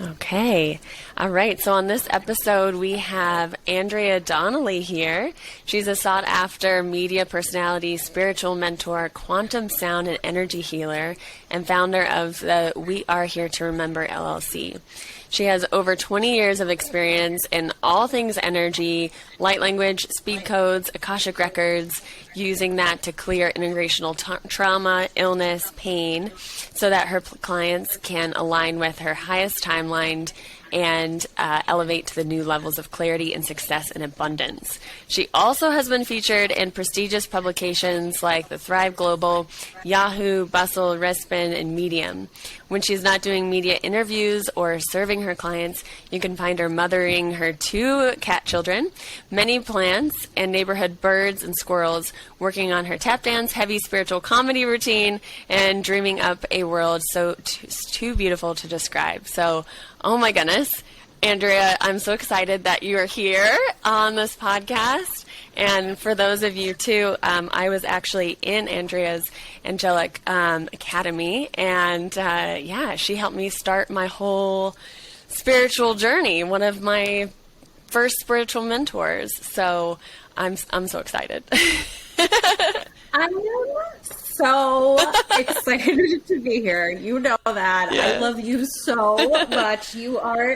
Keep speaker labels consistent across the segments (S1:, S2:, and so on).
S1: Okay. All right. So on this episode, we have Andrea Donnelly here. She's a sought after media personality, spiritual mentor, quantum sound and energy healer, and founder of the We Are Here to Remember LLC. She has over 20 years of experience in all things energy, light language, speed codes, Akashic Records, using that to clear integrational trauma, illness, pain, so that her clients can align with her highest timeline and elevate to the new levels of clarity and success and abundance. She also has been featured in prestigious publications like the Thrive Global, Yahoo, Bustle, Respin and Medium. When she's not doing media interviews or serving her clients, you can find her mothering her 2 cat children, many plants, and neighborhood birds and squirrels, working on her tap dance, heavy spiritual comedy routine, and dreaming up a world so too beautiful to describe. So, oh my goodness, Andrea, I'm so excited that you are here on this podcast. And for those of you too, I was actually in Andrea's Angelic Academy, and she helped me start my whole spiritual journey. One of my first spiritual mentors. So I'm so excited.
S2: I'm so excited to be here. You know that. Yeah. I love you so much. You are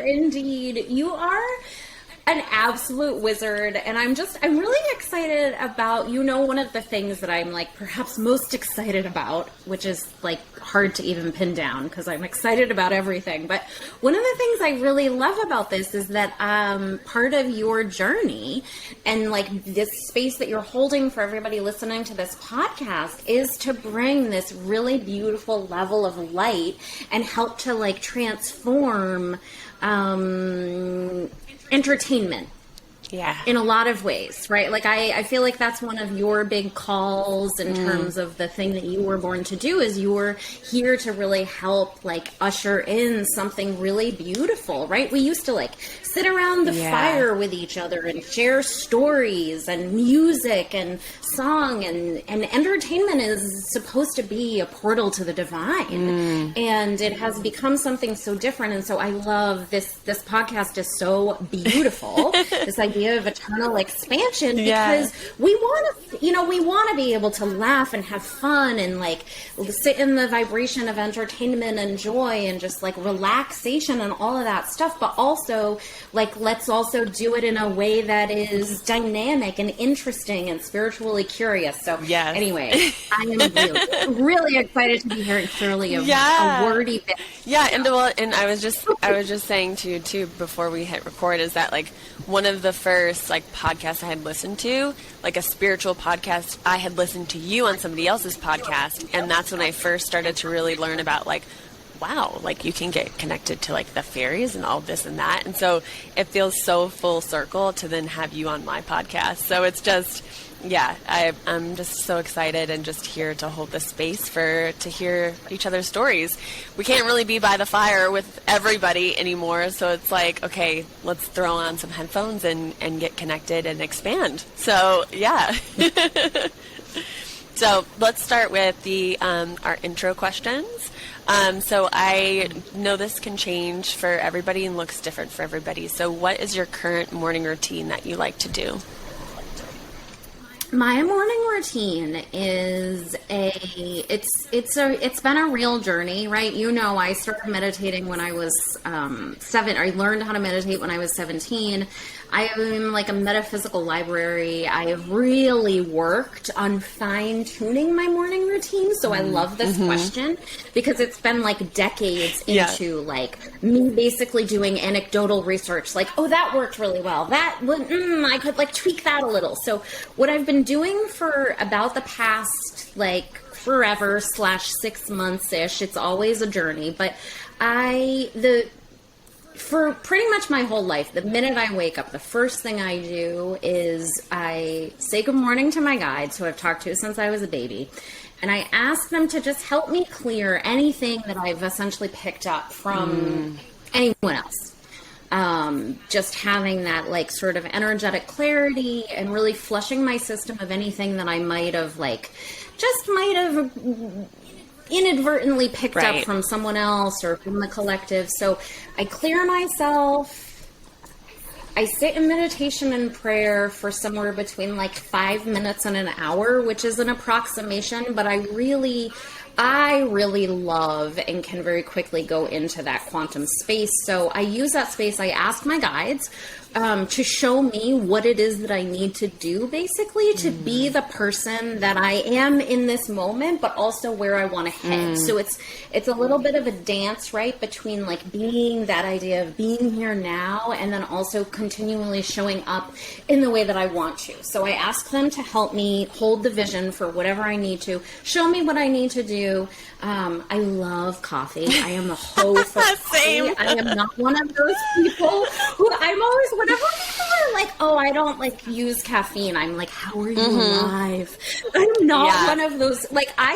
S2: an absolute wizard, and I'm really excited about, one of the things that I'm like perhaps most excited about, which is like hard to even pin down because I'm excited about everything. But one of the things I really love about this is that part of your journey and like this space that you're holding for everybody listening to this podcast is to bring this really beautiful level of light and help to like transform entertainment.
S1: Yeah.
S2: In a lot of ways, right? Like I feel like that's one of your big calls in terms of the thing that you were born to do, is you're here to really help like usher in something really beautiful, right? We used to like sit around the fire with each other and share stories and music and song, and entertainment is supposed to be a portal to the divine. And it has become something so different. And so I love this podcast is so beautiful. This idea of eternal expansion, because we want to be able to laugh and have fun and like sit in the vibration of entertainment and joy and just like relaxation and all of that stuff, but also like let's also do it in a way that is dynamic and interesting and spiritually curious. So anyway, I am really excited to be here, and clearly a wordy bit.
S1: And I was just saying to you too before we hit record, is that like one of the first like podcasts I had listened to, like a spiritual podcast, I had listened to you on somebody else's podcast, and that's when I first started to really learn about like, wow, like you can get connected to like the fairies and all this and that. And so it feels so full circle to then have you on my podcast. So it's just, I'm just so excited and just here to hold the space to hear each other's stories. We can't really be by the fire with everybody anymore. So it's like, okay, let's throw on some headphones and get connected and expand. So yeah. So let's start with our intro questions. So I know this can change for everybody and looks different for everybody. So what is your current morning routine that you like to do?
S2: My morning routine is it's been a real journey, right? I started meditating when I was 7. I learned how to meditate when I was 17. I am like a metaphysical library. I have really worked on fine-tuning my morning routine. So I love this question because it's been like decades into like me basically doing anecdotal research. Like, oh, that worked really well. I could like tweak that a little. So what I've been doing for about the past like forever / 6 months-ish, it's always a journey, but for pretty much my whole life, the minute I wake up, the first thing I do is I say good morning to my guides, who I've talked to since I was a baby, and I ask them to just help me clear anything that I've essentially picked up from anyone else. Just having that like sort of energetic clarity and really flushing my system of anything that I might have inadvertently picked up
S1: Right.
S2: from someone else or from the collective. So I clear myself. I sit in meditation and prayer for somewhere between like 5 minutes and an hour, which is an approximation, but I really love and can very quickly go into that quantum space. So I use that space. I ask my guides to show me what it is that I need to do, basically, to be the person that I am in this moment, but also where I want to head. So it's a little bit of a dance, right, between like being that idea of being here now and then also continually showing up in the way that I want to. So I ask them to help me hold the vision for whatever I need to, show me what I need to do. I love coffee. I am a hoe for coffee.
S1: Same.
S2: I am not one of those people who I'm always, whenever people are like, oh, I don't like use caffeine, I'm like, how are you alive? I'm not one of those. Like, I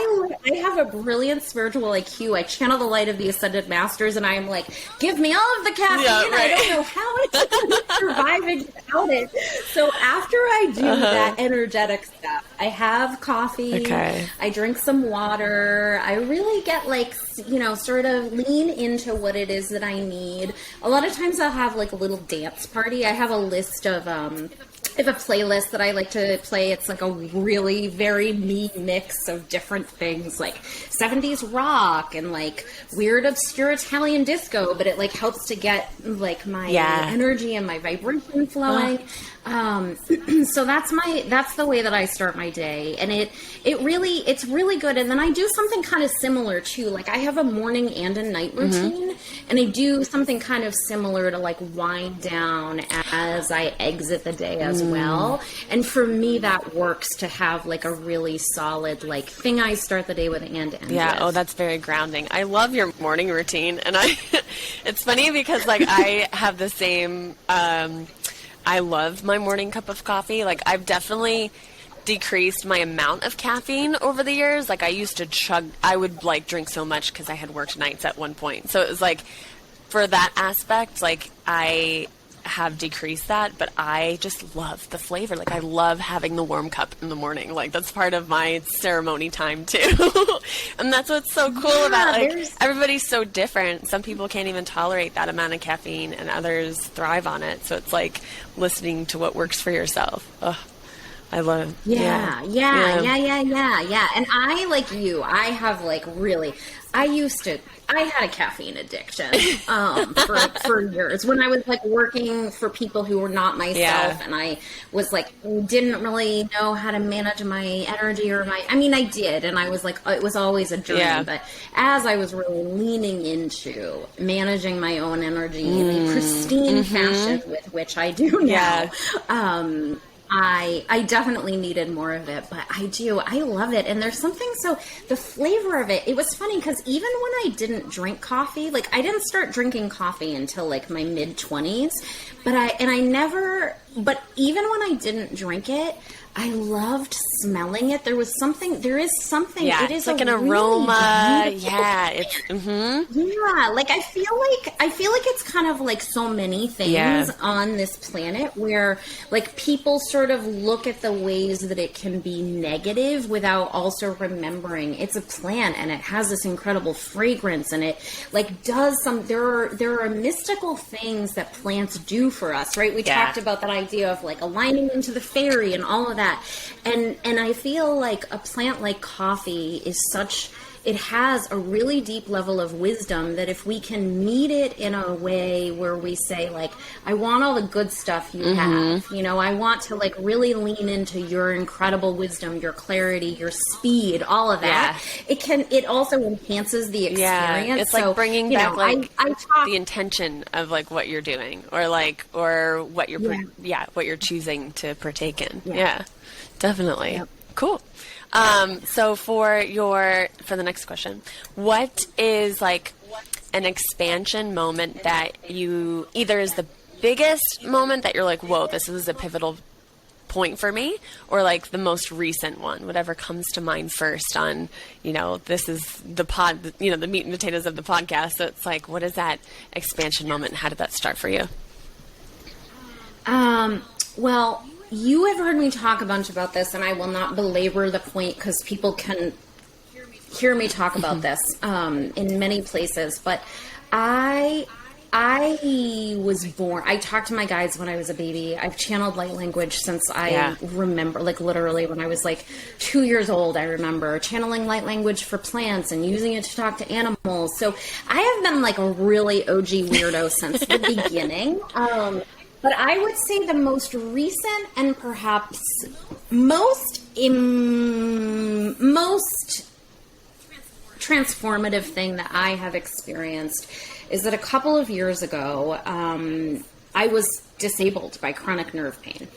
S2: have a brilliant spiritual IQ. I channel the light of the Ascended Masters, and I am like, give me all of the caffeine.
S1: Yeah, right.
S2: I don't know how it's surviving without it. So after I do that energetic stuff, I have coffee.
S1: Okay.
S2: I drink some water. I really get like, you know, sort of lean into what it is that I need. A lot of times I'll have like a little dance party. I have a list of, I have a playlist that I like to play. It's like a really very neat mix of different things, like 70s rock and like weird obscure Italian disco, but it like helps to get like my energy and my vibration flowing. So that's the way that I start my day, and it's really good. And then I do something kind of similar too. Like I have a morning and a night routine, and I do something kind of similar to like wind down as I exit the day as well. And for me, that works to have like a really solid like thing I start the day with and end
S1: Yeah.
S2: with.
S1: Oh, that's very grounding. I love your morning routine, and it's funny because like I have the same. I love my morning cup of coffee. Like I've definitely decreased my amount of caffeine over the years. Like I used to I would like drink so much because I had worked nights at one point. So it was like for that aspect, like I have decreased that, but I just love the flavor. Like I love having the warm cup in the morning. Like that's part of my ceremony time too. And that's what's so cool about like everybody's so different. Some people can't even tolerate that amount of caffeine and others thrive on it. So it's like listening to what works for yourself. Ugh, I love it.
S2: Yeah. And I, like you, I have like really, I had a caffeine addiction for years when I was like working for people who were not myself, and I was like didn't really know how to manage my energy or I did, and I was like it was always a journey, but as I was really leaning into managing my own energy in a pristine fashion with which I do now, I definitely needed more of it, but I love it. And there's something, so the flavor of it was funny because even when I didn't drink coffee, like I didn't start drinking coffee until like my mid 20s, but even when I didn't drink it, I loved smelling it. There is something.
S1: Yeah,
S2: it is
S1: like an
S2: really
S1: aroma.
S2: beautiful.
S1: Yeah, it's
S2: Yeah, like I feel like it's kind of like so many things on this planet where like people sort of look at the ways that it can be negative without also remembering it's a plant and it has this incredible fragrance and it like does there are mystical things that plants do for us, right? We talked about that idea of like aligning into the fairy and all of that. And I feel like a plant like coffee is it has a really deep level of wisdom that if we can meet it in a way where we say like, I want all the good stuff you have, you know, I want to like really lean into your incredible wisdom, your clarity, your speed, all of that. It also enhances the experience.
S1: Yeah, it's like bringing back the intention of like what you're doing or what you're, what you're choosing to partake in. Yeah, definitely. Yep. Cool. So for the next question, what is like an expansion moment that you either is the biggest moment that you're like, whoa, this is a pivotal point for me, or like the most recent one, whatever comes to mind first on, you know, this is the the meat and potatoes of the podcast. So it's like, what is that expansion moment? How did that start for you?
S2: Well, you have heard me talk a bunch about this, and I will not belabor the point because people can hear me talk about this in many places, but I was born, I talked to my guides when I was a baby. I've channeled light language since I remember, like literally when I was like 2 years old. I remember channeling light language for plants and using it to talk to animals. So I have been like a really OG weirdo since the beginning. But I would say the most recent and perhaps most transformative thing that I have experienced is that a couple of years ago, I was disabled by chronic nerve pain.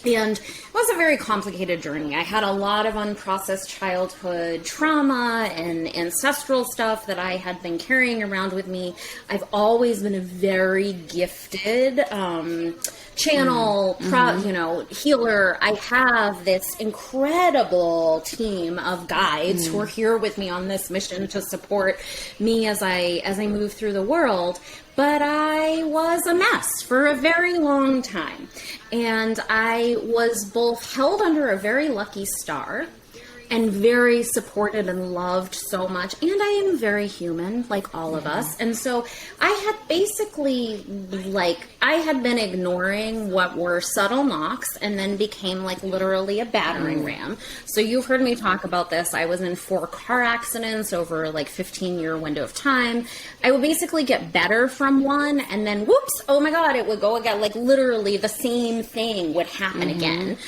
S2: And it was a very complicated journey. I had a lot of unprocessed childhood trauma and ancestral stuff that I had been carrying around with me. I've always been a very gifted channel, healer. I have this incredible team of guides who are here with me on this mission to support me as I move through the world. But I was a mess for a very long time. And I was both held under a very lucky star and very supported and loved so much. And I am very human, like all of us. And so I had basically, I had been ignoring what were subtle knocks and then became like literally a battering ram. So you've heard me talk about this. I was in 4 car accidents over like 15-year window of time. I would basically get better from one and then whoops, oh my God, it would go again. Like literally the same thing would happen again.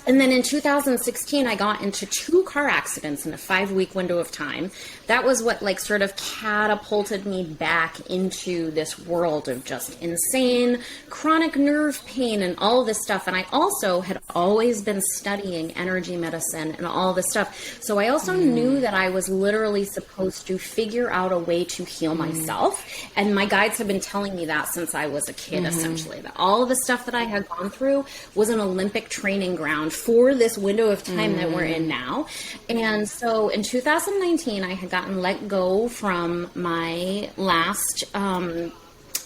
S2: And then in 2016, I got into 2 car accidents in a 5-week window of time. That was what like sort of catapulted me back into this world of just insane chronic nerve pain and all this stuff. And I also had always been studying energy medicine and all this stuff. So I also knew that I was literally supposed to figure out a way to heal myself. And my guides have been telling me that since I was a kid, essentially, that all of the stuff that I had gone through was an Olympic training ground for this window of time that we're in now. And so in 2019, I had gotten let go from my last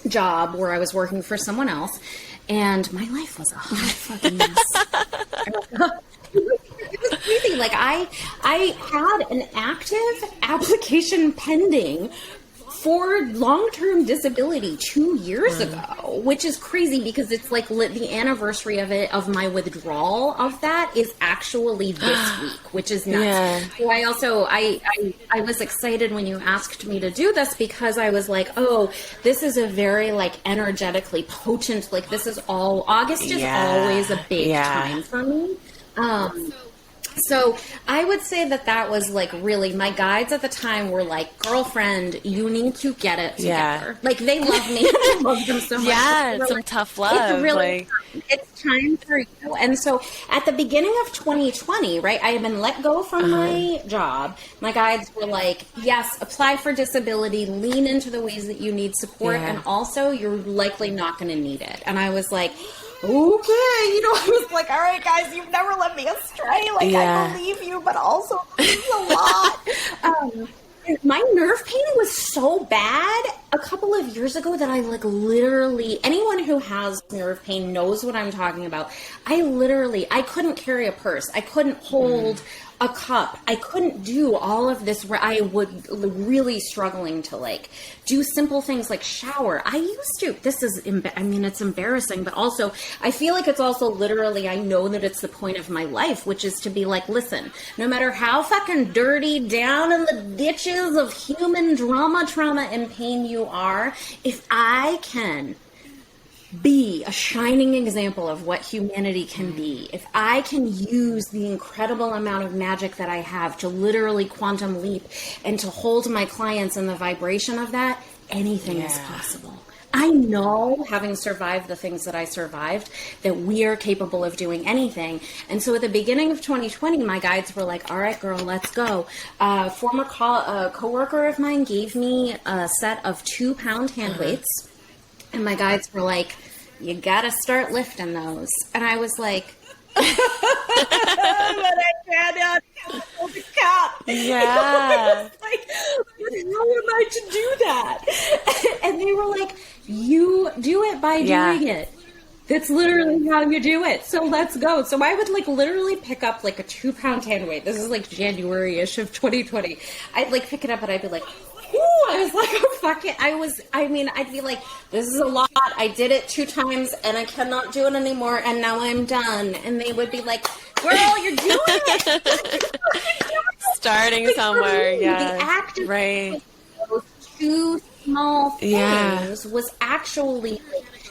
S2: job where I was working for someone else, and my life was a hot fucking mess. It was crazy. Like I had an active application pending for long-term disability 2 years ago, which is crazy because it's like the anniversary of my withdrawal of that is actually this week, which is nuts. Yeah. So I also, I was excited when you asked me to do this because I was like, oh, this is a very like energetically potent, like this is all, August is always a big time for me. So I would say that was like really, my guides at the time were like, girlfriend, you need to get it together. Yeah. Like they love me. I love them so much.
S1: Yeah, it's some tough love.
S2: It's really it's time for you. And so at the beginning of 2020, right, I had been let go from my job. My guides were like, yes, apply for disability, lean into the ways that you need support. And also you're likely not going to need it. And I was like, okay, I was like, all right, guys, you've never let me astray. Like, I believe you, but also this is a lot. My nerve pain was so bad a couple of years ago that I like literally, anyone who has nerve pain knows what I'm talking about. I couldn't carry a purse. I couldn't hold a cup. I couldn't do all of this. I would really struggling to like do simple things like shower. I used to, it's embarrassing, but also I feel like it's also literally, I know that it's the point of my life, which is to be like, listen, no matter how fucking dirty down in the ditches of human drama, trauma, and pain you are, if I can be a shining example of what humanity can be, if I can use the incredible amount of magic that I have to literally quantum leap and to hold my clients in the vibration of that, anything is possible. I know, having survived the things that I survived, that we are capable of doing anything. And so at the beginning of 2020, my guides were like, all right, girl, let's go. Former coworker of mine gave me a set of 2-pound hand weights. And my guides were like, you gotta start lifting those. And I was like, but I cannot hold the cup.
S1: Yeah.
S2: Like, how am I to do that? And they were like, you do it by doing it. That's literally how you do it. So let's go. So I would like literally pick up like a 2-pound hand weight. This is like January-ish of 2020. I'd like pick it up and I'd be like, ooh, I was like, oh, fuck it. I'd be like, this is a lot. I did it 2 times and I cannot do it anymore. And now I'm done. And they would be like, girl, you're doing it.
S1: Starting somewhere. Yeah.
S2: The act of
S1: right.
S2: those 2 small things was actually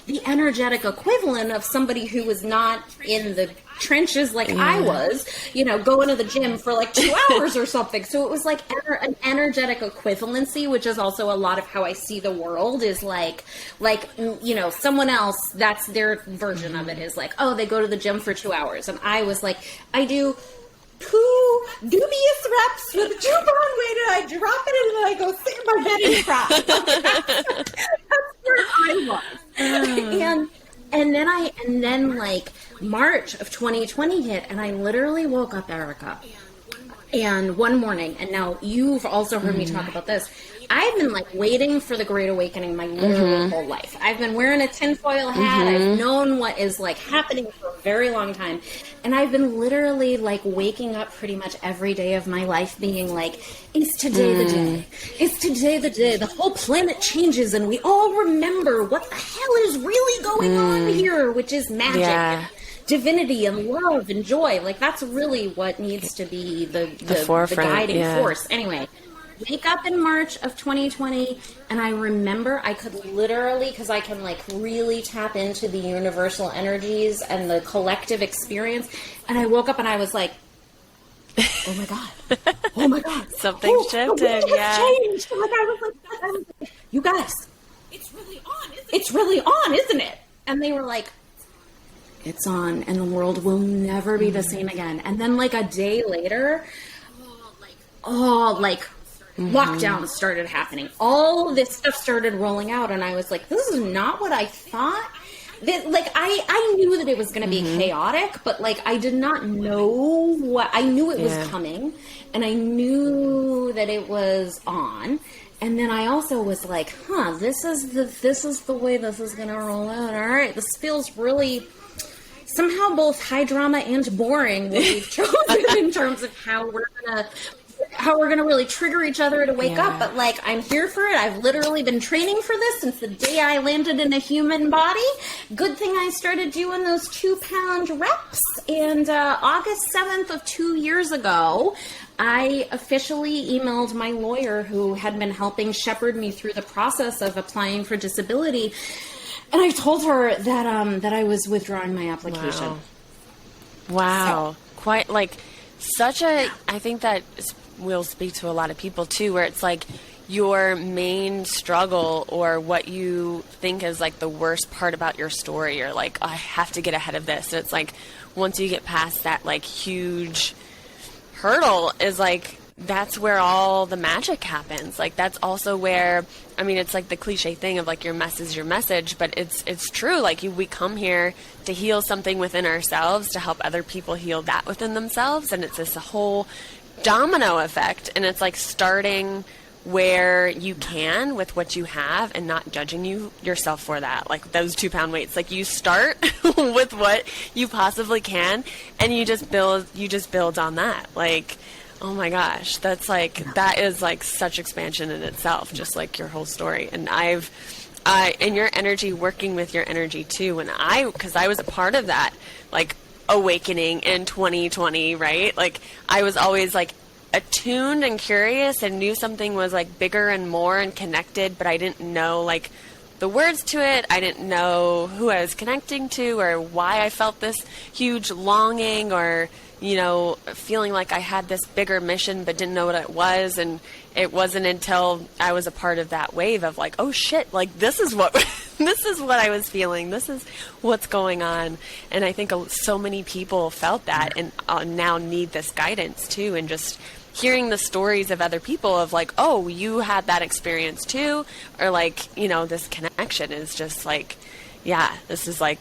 S2: the energetic equivalent of somebody who was not in the trenches like I was, going to the gym for like 2 hours or something. So it was like an energetic equivalency, which is also a lot of how I see the world is like, someone else, that's their version of it is like, oh, they go to the gym for 2 hours. And I was like, I do 2 dubious reps with a 2-pound weight and I drop it and then I go sit in my bed and cry. That's where I was. And then like March of 2020 hit and I literally woke up, Erica, and one morning, and now you've also heard me talk about this, I've been like waiting for the Great Awakening my literal whole life. I've been wearing a tinfoil hat. I've known what is like happening for a very long time. And I've been literally like waking up pretty much every day of my life being like, is today the day? Is today the day? The whole planet changes and we all remember what the hell is really going on here, which is magic. And divinity and love and joy. Like that's really what needs to be the guiding force. Anyway, wake up in March of 2020 and I remember I could literally, because I can like really tap into the universal energies and the collective experience, and I woke up and I was like, oh my god
S1: Something shifted.
S2: Changed. Like I was like, you guys, it's really on, isn't it? And they were like, it's on, and the world will never be the same again. And then like a day later, lockdowns started happening. All this stuff started rolling out, and I was like, this is not what I thought. Like, I knew that it was going to be chaotic, but like, I did not know what, I knew it was coming, and I knew that it was on. And then I also was like, this is the way this is going to roll out. All right, this feels really somehow both high drama and boring what we've chosen in terms of how we're gonna really trigger each other to wake up. But like, I'm here for it. I've literally been training for this since the day I landed in a human body. Good thing I started doing those 2-pound reps. And August 7th of 2 years ago, I officially emailed my lawyer who had been helping shepherd me through the process of applying for disability. And I told her that I was withdrawing my application.
S1: Wow. So. Quite like such a, I think that will speak to a lot of people too, where it's like your main struggle or what you think is like the worst part about your story. You're like, oh, I have to get ahead of this. And it's like, once you get past that like huge hurdle is like, that's where all the magic happens. Like that's also where, I mean, it's like the cliche thing of like your mess is your message, but it's true. Like we come here to heal something within ourselves, to help other people heal that within themselves. And it's this whole domino effect. And it's like starting where you can with what you have and not judging yourself for that. Like those 2-pound weights, like you start with what you possibly can and you just build on that. Like, oh my gosh, that's like, that is like such expansion in itself, just like your whole story. And and your energy, working with your energy too. And because I was a part of that, like awakening in 2020, right? Like I was always like attuned and curious and knew something was like bigger and more and connected, but I didn't know like the words to it. I didn't know who I was connecting to or why I felt this huge longing or, feeling like I had this bigger mission, but didn't know what it was. And it wasn't until I was a part of that wave of like, oh shit, like this is what I was feeling. This is what's going on. And I think so many people felt that and now need this guidance too. And just hearing the stories of other people of like, oh, you had that experience too. Or like, this connection is just like, this is, I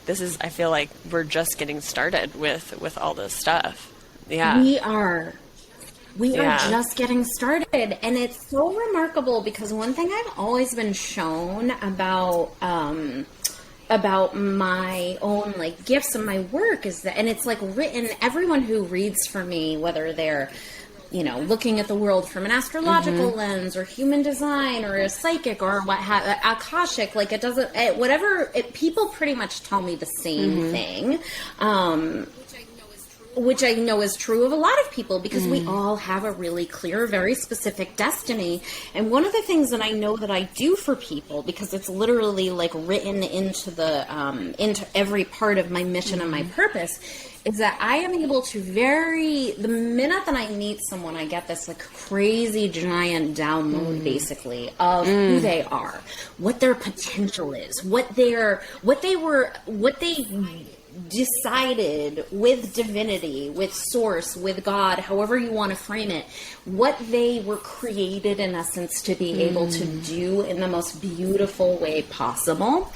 S1: feel like we're just getting started with all this stuff. Yeah.
S2: We are just getting started. And it's so remarkable because one thing I've always been shown about, about my own like gifts and my work is that, and it's like written, everyone who reads for me, whether they're, you know, looking at the world from an astrological lens or human design or a psychic or Akashic, like it doesn't, people pretty much tell me the same thing. Which I know is true of a lot of people, because we all have a really clear, very specific destiny. And one of the things that I know that I do for people, because it's literally like written into into every part of my mission and my purpose, is that I am able to the minute that I meet someone, I get this like crazy giant download basically of who they are, what their potential is, what they decided with divinity, with source, with God, however you want to frame it, what they were created in essence to be able to do in the most beautiful way possible.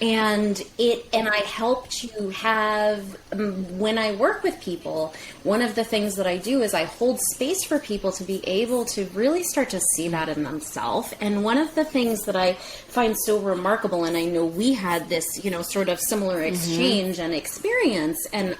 S2: And I help to have, when I work with people, one of the things that I do is I hold space for people to be able to really start to see that in themselves. And one of the things that I find so remarkable, and I know we had this, you know, sort of similar exchange and experience, and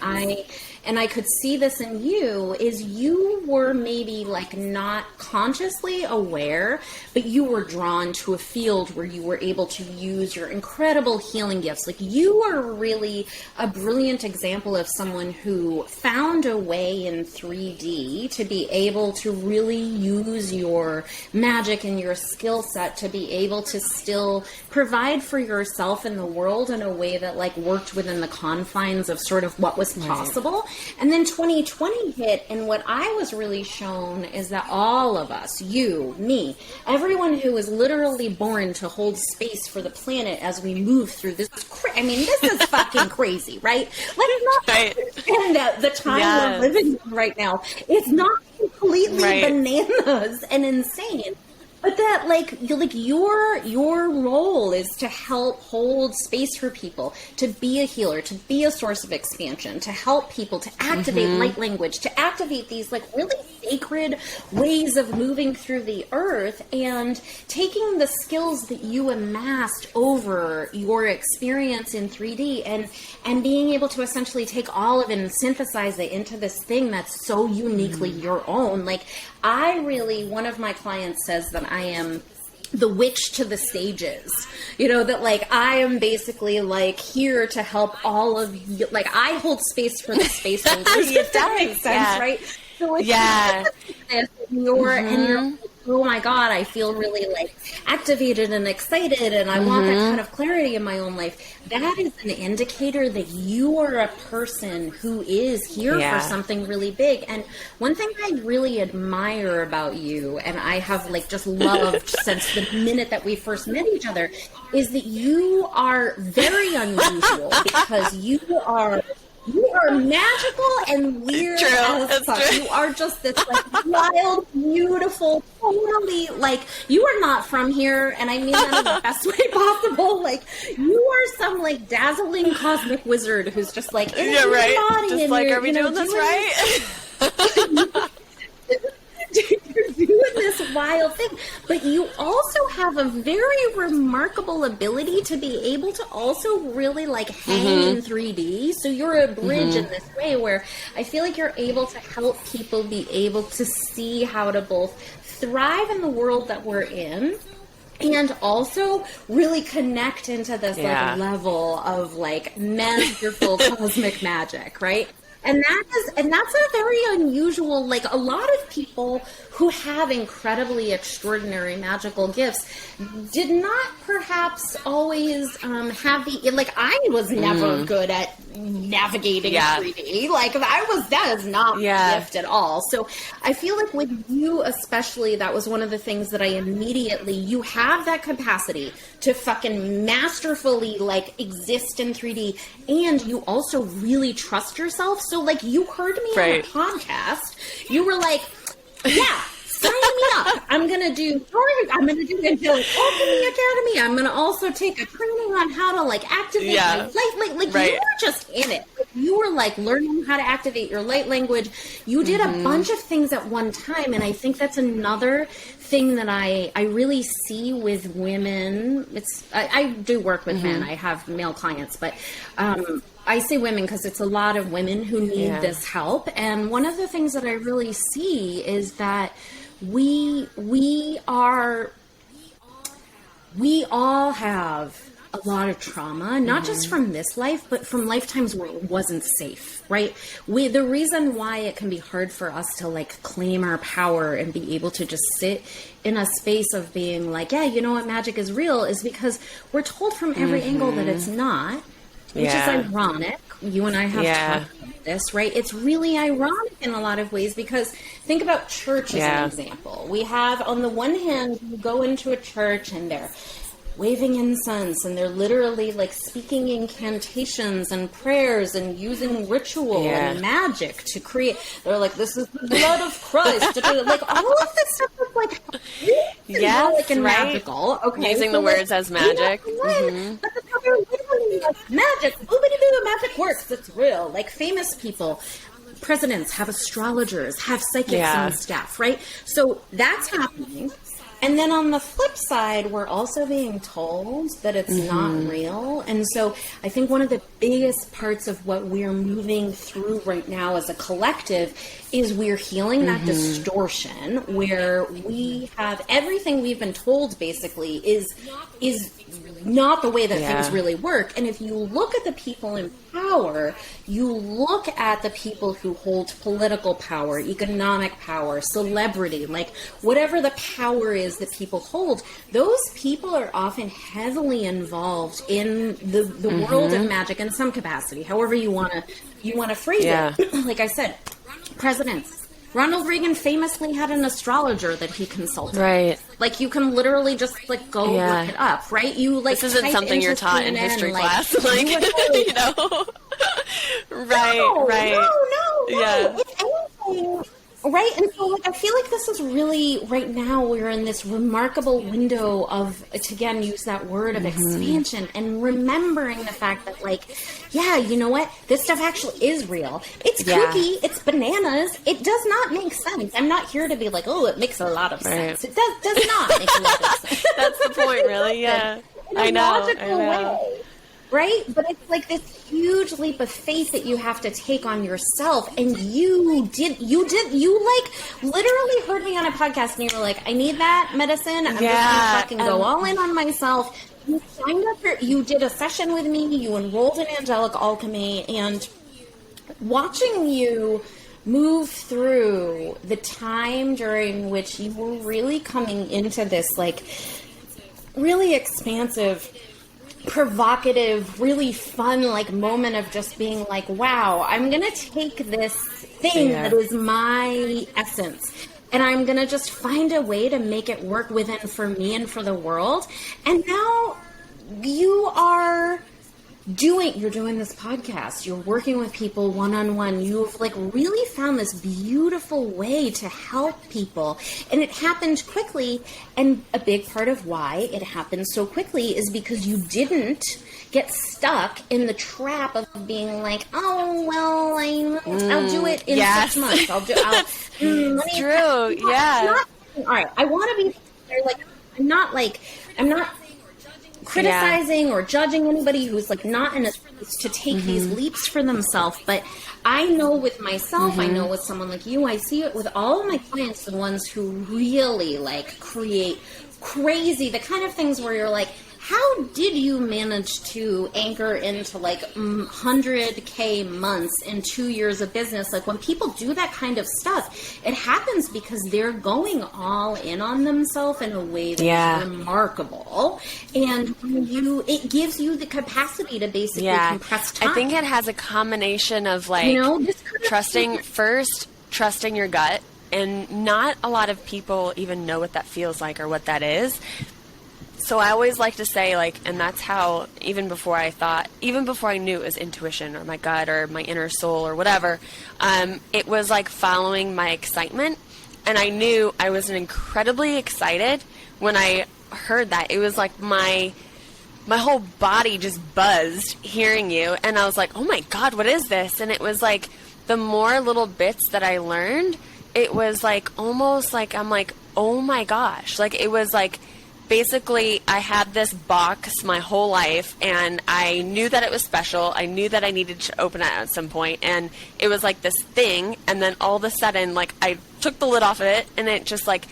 S2: I could see this in you, is you were maybe like not consciously aware, but you were drawn to a field where you were able to use your incredible healing gifts. Like you are really a brilliant example of someone who found a way in 3D to be able to really use your magic and your skill set to be able to still provide for yourself in the world in a way that like worked within the confines of sort of what was possible. And then 2020 hit, and what I was really shown is that all of us, you, me, everyone who was literally born to hold space for the planet as we move through this, this is fucking crazy, right? Let's not pretend that the time we're living in right now is not completely bananas and insane. But that, like your role is to help hold space for people, to be a healer, to be a source of expansion, to help people, to activate light language, to activate these like really sacred ways of moving through the earth, and taking the skills that you amassed over your experience in 3D and being able to essentially take all of it and synthesize it into this thing that's so uniquely your own. Like one of my clients says that I am the witch to the stages, you know, that like I am basically like here to help all of you. Like I hold space for the space holders. If that makes sense, right? So it's and you're oh my God, I feel really like activated and excited, and I want that kind of clarity in my own life. That is an indicator that you are a person who is here for something really big. And one thing I really admire about you, and I have like just loved since the minute that we first met each other, is that you are very unusual because you are magical and weird as fuck. You are just this like wild, beautiful, totally like you are not from here, and I mean that in the best way possible. Like you are some like dazzling cosmic wizard who's just like in your body,
S1: just
S2: and
S1: like,
S2: are
S1: we doing this right?
S2: You're doing this wild thing, but you also have a very remarkable ability to be able to also really like hang in 3D. So you're a bridge in this way where I feel like you're able to help people be able to see how to both thrive in the world that we're in and also really connect into this like level of like masterful cosmic magic, right? And that's a very unusual, like a lot of people who have incredibly extraordinary magical gifts did not perhaps always have the, like I was never good at navigating 3D. Like that is not my gift at all. So I feel like with you especially, that was one of the things that I immediately, you have that capacity to fucking masterfully like exist in 3D, and you also really trust yourself. So like you heard me on a podcast, you were like, sign me up. I'm going to do Angelic Alchemy Academy. I'm going to also take a training on how to like activate my light. Like you were just in it. You were like learning how to activate your light language. You did a bunch of things at one time. And I think that's another thing that I really see with women. I do work with men. I have male clients, but I say women because it's a lot of women who need this help. And one of the things that I really see is that we all have a lot of trauma, not just from this life, but from lifetimes where it wasn't safe, right? The reason why it can be hard for us to like claim our power and be able to just sit in a space of being like, yeah, you know what, magic is real, is because we're told from every angle that it's not, which is ironic. You and I have talked about this, right? It's really ironic in a lot of ways because think about church as an example. We have, on the one hand, you go into a church and they're waving incense and they're literally like speaking incantations and prayers and using ritual and magic to create. They're like, this is the blood of Christ. Like all of this stuff is like symbolic and magical. Okay,
S1: using the words as magic.
S2: But they're literally like magic. Boobity-boo, magic works. It's real. Like famous people. Presidents have astrologers, have psychics on staff, right? So that's happening. And then on the flip side, we're also being told that it's not real. And so I think one of the biggest parts of what we're moving through right now as a collective is we're healing that distortion where we have everything we've been told basically is not the way that things really work. And if you look at the people in power, you look at the people who hold political power, economic power, celebrity, like whatever the power is that people hold, those people are often heavily involved in the world of magic in some capacity, however you want to phrase it. Like I said, presidents. Ronald Reagan famously had an astrologer that he consulted.
S1: Right.
S2: Like you can literally just like go look it up, right? You like
S1: this isn't something you're taught in history class, like you know. Right.
S2: No. If anything, right? And so like I feel like this is really right now we're in this remarkable window of, to again use that word of expansion and remembering the fact that like, yeah, you know what? This stuff actually is real. It's kooky. It's bananas. It does not make sense. I'm not here to be like, oh, it makes a lot of sense. It does not make a lot of sense.
S1: That's the point, really. Yeah.
S2: In a logical way. Right? But it's like this huge leap of faith that you have to take on yourself. And you like literally heard me on a podcast and you were like, I need that medicine. I'm just going to fucking go all in on myself. You signed up you did a session with me. You enrolled in Angelic Alchemy, and watching you move through the time during which you were really coming into this like really expansive, provocative, really fun like moment of just being like, wow, I'm gonna take this thing that is my essence and I'm gonna just find a way to make it work within for me and for the world. And now you're doing this podcast, you're working with people one-on-one, you've like really found this beautiful way to help people, and it happened quickly. And a big part of why it happened so quickly is because you didn't get stuck in the trap of being like, oh well, I'll do it in 6 months.
S1: It's true.
S2: All right, I want to be like, I'm not criticizing or judging anybody who's like not in a space to take these leaps for themselves. But I know with myself, I know with someone like you, I see it with all of my clients, the ones who really like create crazy, the kind of things where you're like, how did you manage to anchor into like 100K months in 2 years of business? Like when people do that kind of stuff, it happens because they're going all in on themselves in a way that's remarkable. And it gives you the capacity to basically compress time.
S1: I think it has a combination of like, trusting your gut. And not a lot of people even know what that feels like or what that is. So I always like to say, like, and that's how, even before I knew it was intuition or my gut or my inner soul or whatever, it was like following my excitement. And I knew I was incredibly excited when I heard that. It was like my whole body just buzzed hearing you. And I was like, oh my God, what is this? And it was like the more little bits that I learned, it was like almost like I'm like, oh my gosh. Like it was like basically I had this box my whole life, and I knew that it was special. I knew that I needed to open it at some point, and it was like this thing. And then all of a sudden, like I took the lid off of it, and it just like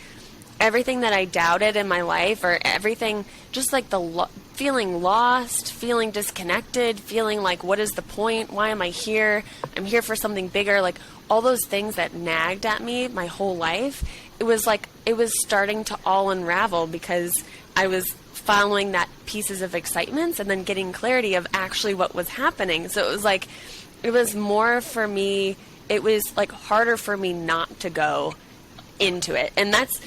S1: everything that I doubted in my life, or everything, just like the feeling lost, feeling disconnected, feeling like, what is the point? Why am I here? I'm here for something bigger. Like all those things that nagged at me my whole life, it was like it was starting to all unravel because I was following that pieces of excitements and then getting clarity of actually what was happening. So it was like, it was more for me, it was like harder for me not to go into it. And that's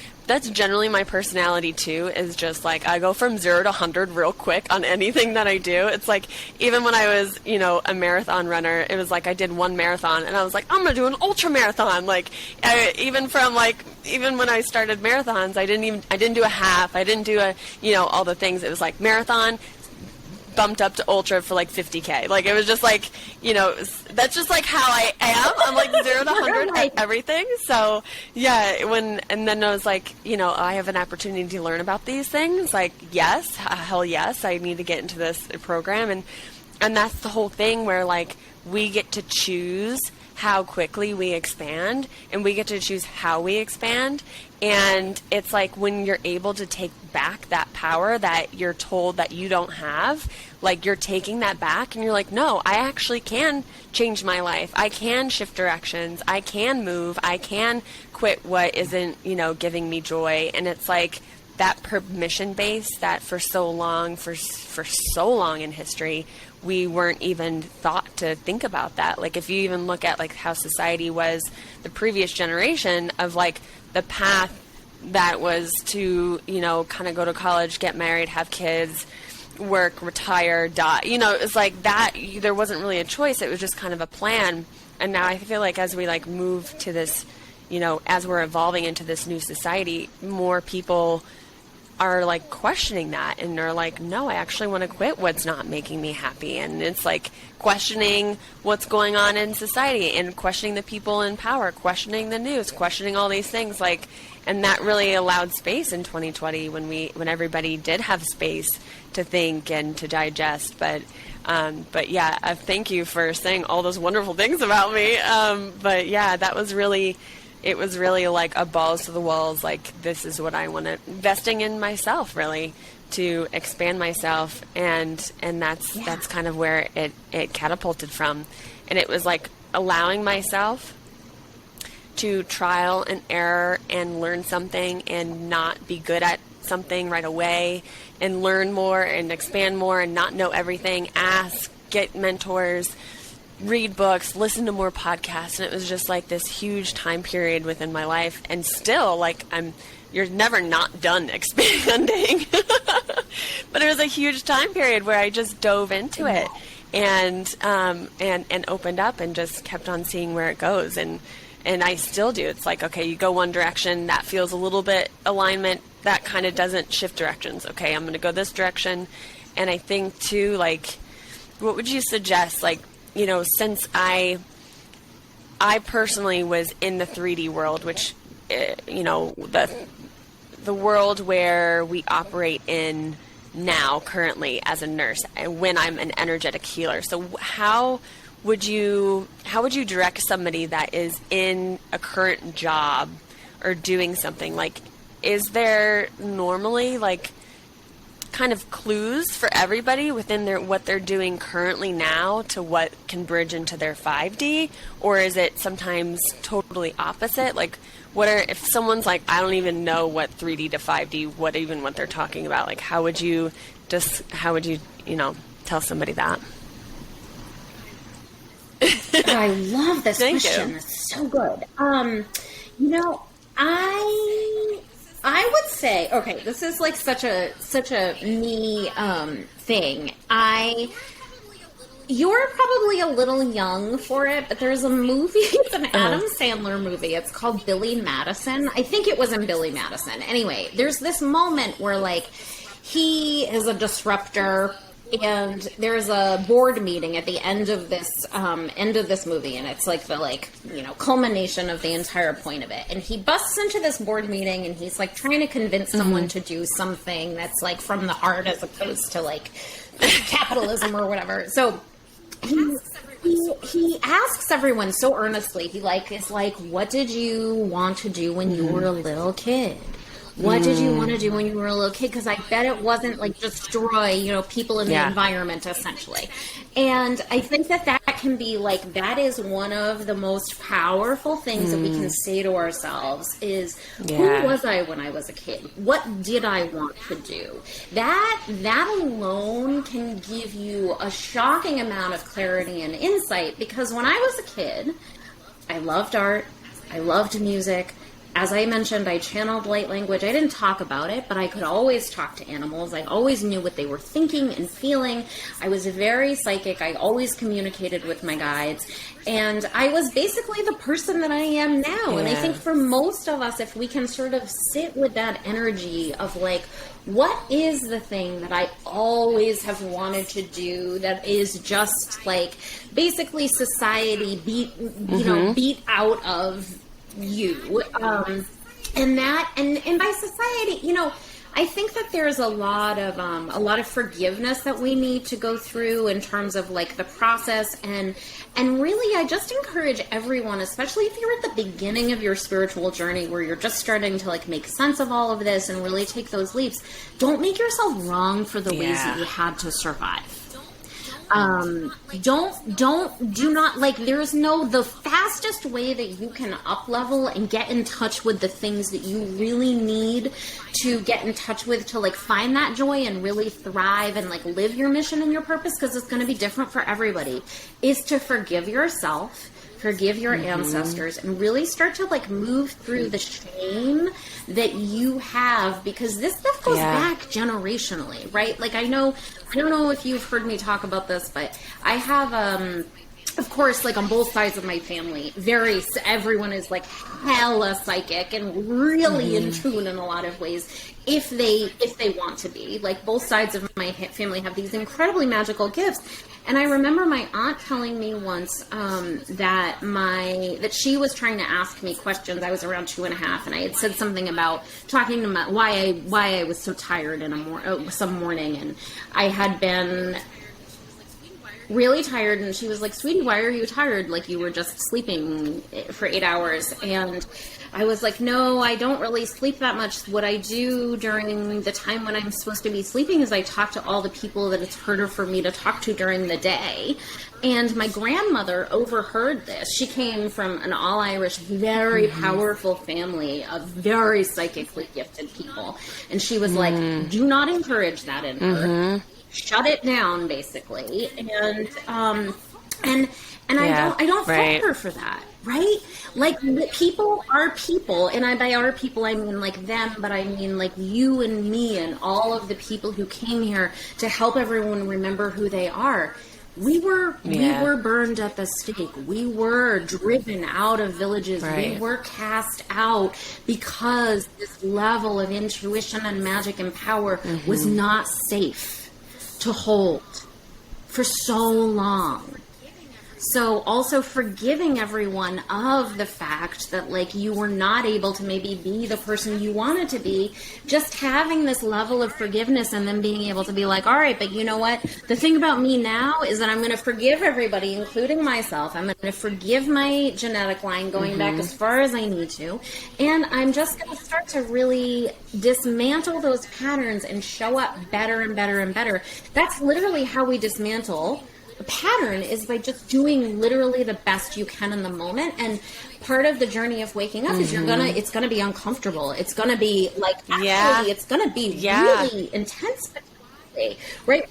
S1: generally my personality too, is just like I go from 0 to 100 real quick on anything that I do. It's like even when I was, a marathon runner, it was like I did one marathon and I was like, I'm going to do an ultra marathon. Like even when I started marathons, I didn't do a half. I didn't do all the things. It was like marathon bumped up to ultra for like 50K. Like it was just like, that's just like how I am. I'm like 0 to 100 at everything. So yeah, and then I was like, I have an opportunity to learn about these things. Like, yes, hell yes, I need to get into this program. And that's the whole thing where like we get to choose how quickly we expand, and we get to choose how we expand. And it's like when you're able to take back that power that you're told that you don't have, like you're taking that back and you're like, no, I actually can change my life. I can shift directions. I can move. I can quit what isn't, giving me joy. And it's like that permission base that for so long in history, we weren't even thought to think about that. Like if you even look at like how society was the previous generation of like the path that was to, kind of go to college, get married, have kids, work, retire, die, it's like that. There wasn't really a choice. It was just kind of a plan. And now I feel like as we like move to this, as we're evolving into this new society, more people are like questioning that, and they're like, no, I actually want to quit what's not making me happy. And it's like questioning what's going on in society and questioning the people in power, questioning the news, questioning all these things. Like, and that really allowed space in 2020 when everybody did have space to think and to digest. But yeah, thank you for saying all those wonderful things about me. But yeah, it was really like a balls to the walls, like this is what I want to, investing in myself really to expand myself. And that's kind of where it catapulted from. And it was like allowing myself to trial and error and learn something and not be good at something right away, and learn more and expand more and not know everything, ask, get mentors, read books, listen to more podcasts. And it was just like this huge time period within my life. And still, like, you're never not done expanding. But it was a huge time period where I just dove into it and opened up and just kept on seeing where it goes. And I still do. It's like, okay, you go one direction, that feels a little bit alignment, that kind of doesn't shift directions. Okay, I'm going to go this direction. And I think too, like, what would you suggest? Like, since I personally was in the 3D world, which, the world where we operate in now currently as a nurse, when I'm an energetic healer. So how would you direct somebody that is in a current job or doing something? Like, is there normally like kind of clues for everybody within what they're doing currently now to what can bridge into their 5D? Or is it sometimes totally opposite? Like, if someone's like, I don't even know what 3D to 5D, what they're talking about, like, how would you tell somebody that?
S2: I love this
S1: Thank
S2: question.
S1: you.
S2: It's so good. I would say, okay, this is like such a me thing. You're probably a little young for it, but there's a movie, it's an Adam Sandler movie. It's called Billy Madison. I think it was in Billy Madison. Anyway, there's this moment where, like, he is a disruptor, and there's a board meeting at the end of this movie, and it's like the, like, you know, culmination of the entire point of it. And he busts into this board meeting, and he's like trying to convince someone to do something that's like from the heart as opposed to like capitalism or whatever. So he asks everyone so earnestly. He like is like, what did you want to do when you were a little kid? What did you want to do when you were a little kid? Because I bet it wasn't like destroy, you know, people in the environment, essentially. And I think that can be like, that is one of the most powerful things that we can say to ourselves is, who was I when I was a kid? What did I want to do? That alone can give you a shocking amount of clarity and insight, because when I was a kid, I loved art, I loved music. As I mentioned, I channeled light language. I didn't talk about it, but I could always talk to animals. I always knew what they were thinking and feeling. I was very psychic. I always communicated with my guides. And I was basically the person that I am now. Yeah. And I think for most of us, if we can sort of sit with that energy of like, what is the thing that I always have wanted to do that is just like basically society beat out of you, and by society, you know, I think that there's a lot of forgiveness that we need to go through in terms of like the process, and really, I just encourage everyone, especially if you're at the beginning of your spiritual journey where you're just starting to like make sense of all of this and really take those leaps. Don't make yourself wrong for the ways that you had to survive. Do not, like, there's no, the fastest way that you can up level and get in touch with the things that you really need to get in touch with to like find that joy and really thrive and like live your mission and your purpose, because it's going to be different for everybody, is to forgive yourself, forgive your ancestors, and really start to like move through the shame that you have, because this stuff goes back generationally, right? Like I don't know if you've heard me talk about this, but I have, of course, like on both sides of my family, everyone is like hella psychic and really in tune in a lot of ways, if they want to be. Like both sides of my family have these incredibly magical gifts. And I remember my aunt telling me once that she was trying to ask me questions. I was around 2.5, and I had said something about talking to why I was so tired some morning, and I had been really tired, and she was like, "Sweetie, why are you tired? Like you were just sleeping for 8 hours." And I was like, no, I don't really sleep that much. What I do during the time when I'm supposed to be sleeping is I talk to all the people that it's harder for me to talk to during the day. And my grandmother overheard this. She came from an all-Irish, very powerful family of very psychically gifted people. And she was like, do not encourage that in her. Shut it down, basically. And I don't fault her for that, right? Like, people are people, and by our people, I mean like them, but I mean like you and me and all of the people who came here to help everyone remember who they are. We were burned at the stake. We were driven out of villages. Right. We were cast out because this level of intuition and magic and power was not safe to hold for so long. So also forgiving everyone of the fact that like you were not able to maybe be the person you wanted to be, just having this level of forgiveness and then being able to be like, all right, but you know what? The thing about me now is that I'm going to forgive everybody, including myself. I'm going to forgive my genetic line going back as far as I need to. And I'm just going to start to really dismantle those patterns and show up better and better and better. That's literally how we dismantle a pattern, is by just doing literally the best you can in the moment. And part of the journey of waking up is it's gonna be uncomfortable. It's gonna be like, actually, it's gonna be really intense, right?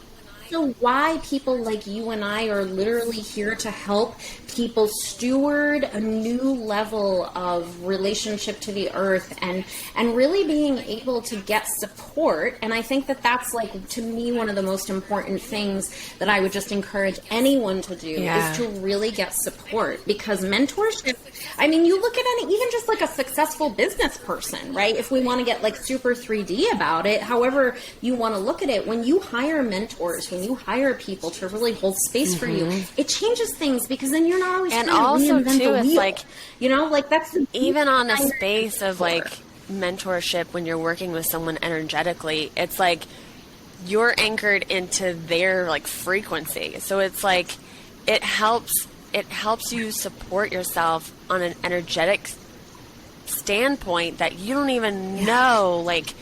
S2: also why people like you and I are literally here to help people steward a new level of relationship to the earth and really being able to get support. And I think that that's like, to me, one of the most important things that I would just encourage anyone to do is to really get support, because mentorship, I mean, you look at any, even just like a successful business person, right? If we want to get like super 3D about it, however you want to look at it, when you hire mentors, when you hire people to really hold space for you, it changes things, because then you're not always
S1: and
S2: trying
S1: also
S2: to reinvent
S1: too,
S2: the
S1: it's
S2: wheel.
S1: like,
S2: you know, like that's
S1: even on a space of like mentorship, when you're working with someone energetically, it's like you're anchored into their like frequency. So it's like it helps you support yourself on an energetic standpoint that you don't even know, like,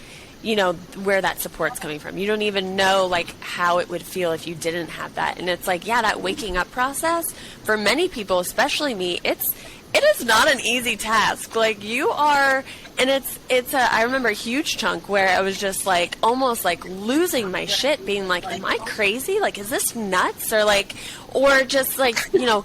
S1: you know, where that support's coming from. You don't even know like how it would feel if you didn't have that. And it's like, that waking up process for many people, especially me, it is not an easy task. Like you are, and I remember a huge chunk where I was just like almost like losing my shit, being like, am I crazy? Like, is this nuts? Or just like, you know,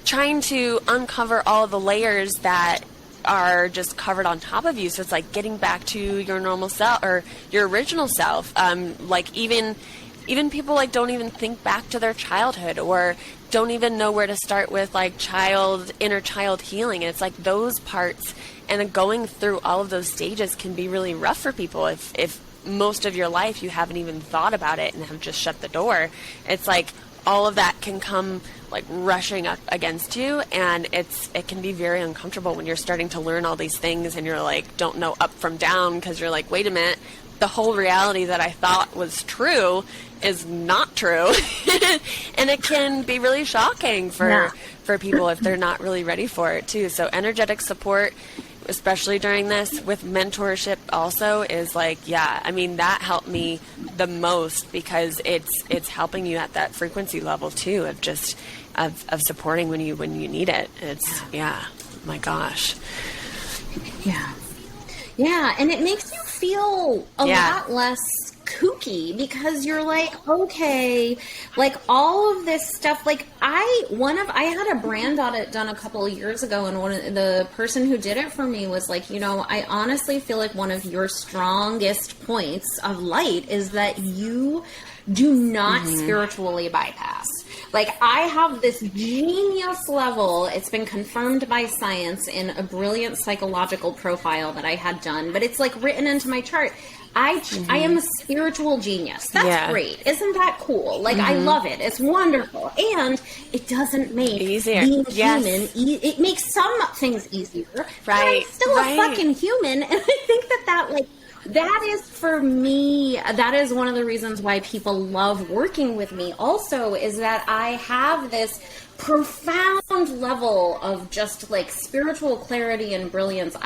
S1: trying to uncover all the layers that are just covered on top of you. So it's like getting back to your normal self or your original self. Like even people like don't even think back to their childhood or don't even know where to start with like inner child healing. And it's like those parts and going through all of those stages can be really rough for people if most of your life you haven't even thought about it and have just shut the door. It's like all of that can come like rushing up against you, and it can be very uncomfortable when you're starting to learn all these things and you're like don't know up from down, because you're like, wait a minute, the whole reality that I thought was true is not true. And it can be really shocking for people if they're not really ready for it too. So energetic support, especially during this, with mentorship also, is like, I mean, that helped me the most, because it's helping you at that frequency level too, of just of supporting when you need it. It's my gosh.
S2: Yeah, and it makes you feel a lot less kooky, because you're like, okay, like all of this stuff, like I had a brand audit done a couple of years ago, and the person who did it for me was like, you know, I honestly feel like one of your strongest points of light is that you do not spiritually bypass. Like, I have this genius level, it's been confirmed by science in a brilliant psychological profile that I had done, but it's like written into my chart. I am a spiritual genius. That's great. Isn't that cool? Like, I love it. It's wonderful. And it doesn't make being human, it makes some things easier. Right. But I'm still a fucking human. And I think that is, for me, that is one of the reasons why people love working with me also, is that I have this profound level of just like spiritual clarity and brilliance.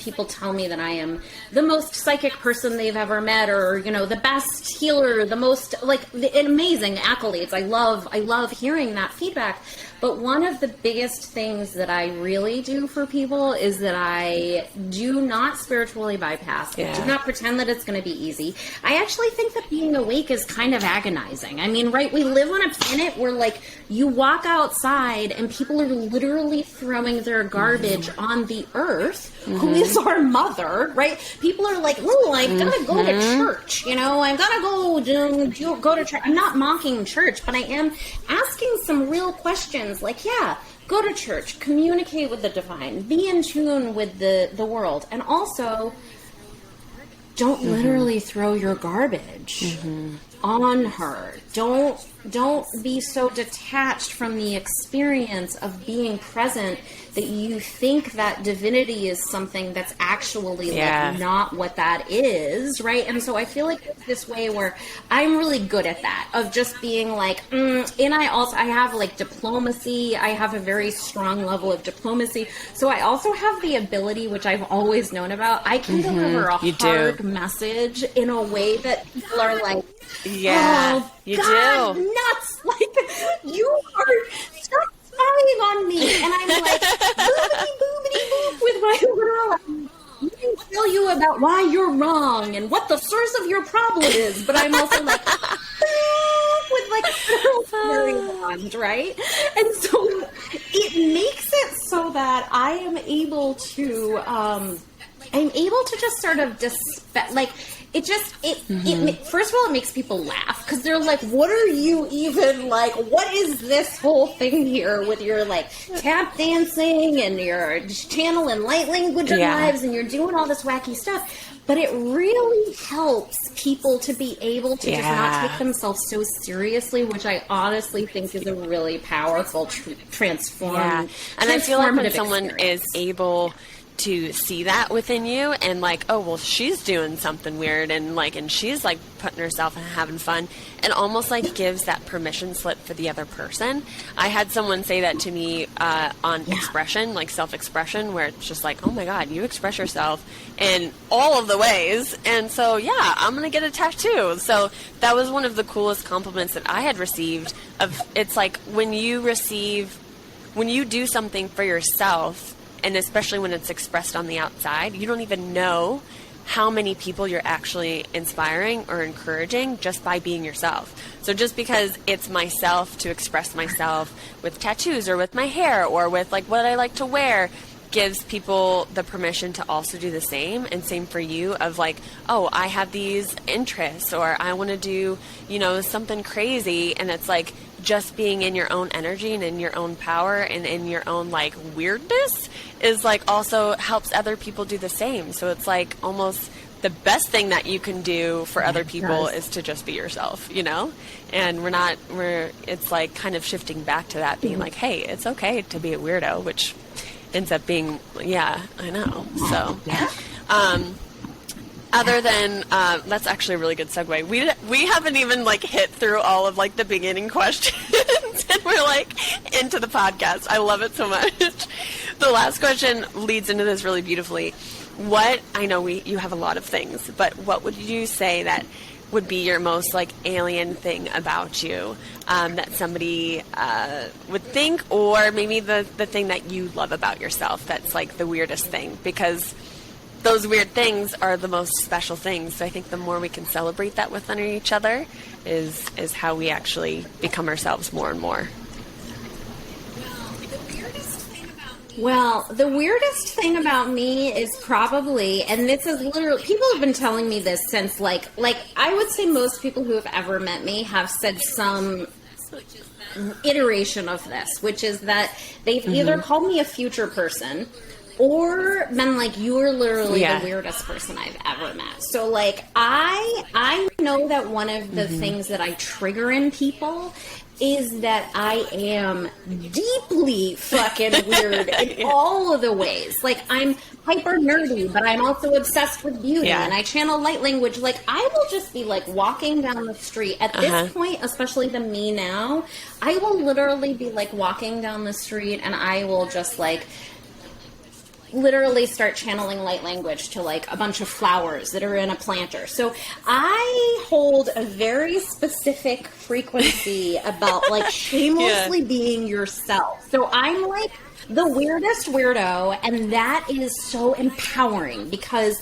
S2: People tell me that I am the most psychic person they've ever met, or, you know, the best healer, the most amazing accolades. I love hearing that feedback. But one of the biggest things that I really do for people is that I do not spiritually bypass. I do not pretend that it's going to be easy. I actually think that being awake is kind of agonizing. I mean, right, we live on a planet where, like, you walk outside and people are literally throwing their garbage on the earth, who is our mother, right? People are like, oh, I'm going to go to church, you know, I'm going to go to church. I'm not mocking church, but I am asking some real questions, like, go to church, communicate with the divine, be in tune with the world, and also don't literally throw your garbage on her. Don't be so detached from the experience of being present that you think that divinity is something that's actually like not what that is, right? And so I feel like it's this way where I'm really good at that, of just being like, and I have like diplomacy. I have a very strong level of diplomacy. So I also have the ability, which I've always known about, I can deliver a hard message in a way that people are like, oh,
S1: you
S2: God,
S1: do.
S2: Nuts! Like, you are stop spying on me. And I'm like, boobity boop with my girl. I'm going to tell you about why you're wrong and what the source of your problem is. But I'm also like, bond, right? And so it makes it so that I am able to, just sort of like, first of all, it makes people laugh because they're like, what are you even like, what is this whole thing here with your like tap dancing and your channel and light language and lives and you're doing all this wacky stuff. But it really helps people to be able to just not take themselves so seriously, which I honestly think is a really powerful transformative
S1: And I feel like when someone is able to see that within you and like, oh, well, she's doing something weird and like, and she's like putting herself and having fun, and almost like gives that permission slip for the other person. I had someone say that to me on expression, like self-expression, where it's just like, oh my God, you express yourself in all of the ways. And so, I'm going to get a tattoo. So that was one of the coolest compliments that I had received it's like when you do something for yourself, and especially when it's expressed on the outside, you don't even know how many people you're actually inspiring or encouraging just by being yourself. So just because it's myself to express myself with tattoos or with my hair or with like what I like to wear gives people the permission to also do the same. And same for you of like, oh, I have these interests or I want to do, something crazy. And it's like just being in your own energy and in your own power and in your own like weirdness is like also helps other people do the same. So it's like almost the best thing that you can do for other people is to just be yourself, and it's like kind of shifting back to that being like, hey, it's okay to be a weirdo, which ends up being, I know. So, other than, that's actually a really good segue. We haven't even like hit through all of like the beginning questions and we're like into the podcast. I love it so much. The last question leads into this really beautifully. I know you have a lot of things, but what would you say that would be your most like alien thing about you that somebody would think, or maybe the thing that you love about yourself that's like the weirdest thing? Because those weird things are the most special things. So I think the more we can celebrate that within each other is how we actually become ourselves more and more.
S2: Well, the weirdest thing about me is probably, and this is literally, people have been telling me this since like I would say most people who have ever met me have said some iteration of this, which is that they've either called me a future person or been like, you're literally the weirdest person I've ever met. So like I know that one of the things that I trigger in people is that I am deeply fucking weird in all of the ways. Like, I'm hyper nerdy, but I'm also obsessed with beauty, and I channel light language. Like, I will just be, like, walking down the street. At this point, especially the me now, I will literally be, like, walking down the street, and I will just, like, literally start channeling light language to like a bunch of flowers that are in a planter. So I hold a very specific frequency about like shamelessly being yourself. So I'm like the weirdest weirdo, and that is so empowering because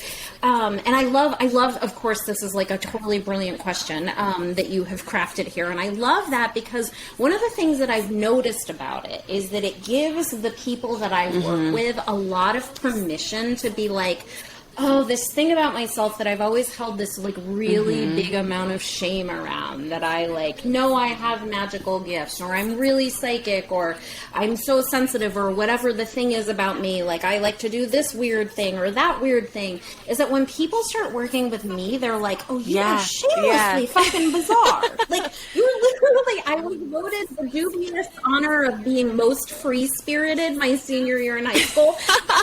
S2: and I love, of course, this is like a totally brilliant question that you have crafted here. And I love that because one of the things that I've noticed about it is that it gives the people that I work with a lot of permission to be like, oh, this thing about myself that I've always held this like really big amount of shame around, that I like know I have magical gifts, or I'm really psychic, or I'm so sensitive, or whatever the thing is about me, like I like to do this weird thing or that weird thing, is that when people start working with me, they're like, oh, you are shamelessly fucking bizarre. Like, you're literally, I was voted the dubious honor of being most free-spirited my senior year in high school,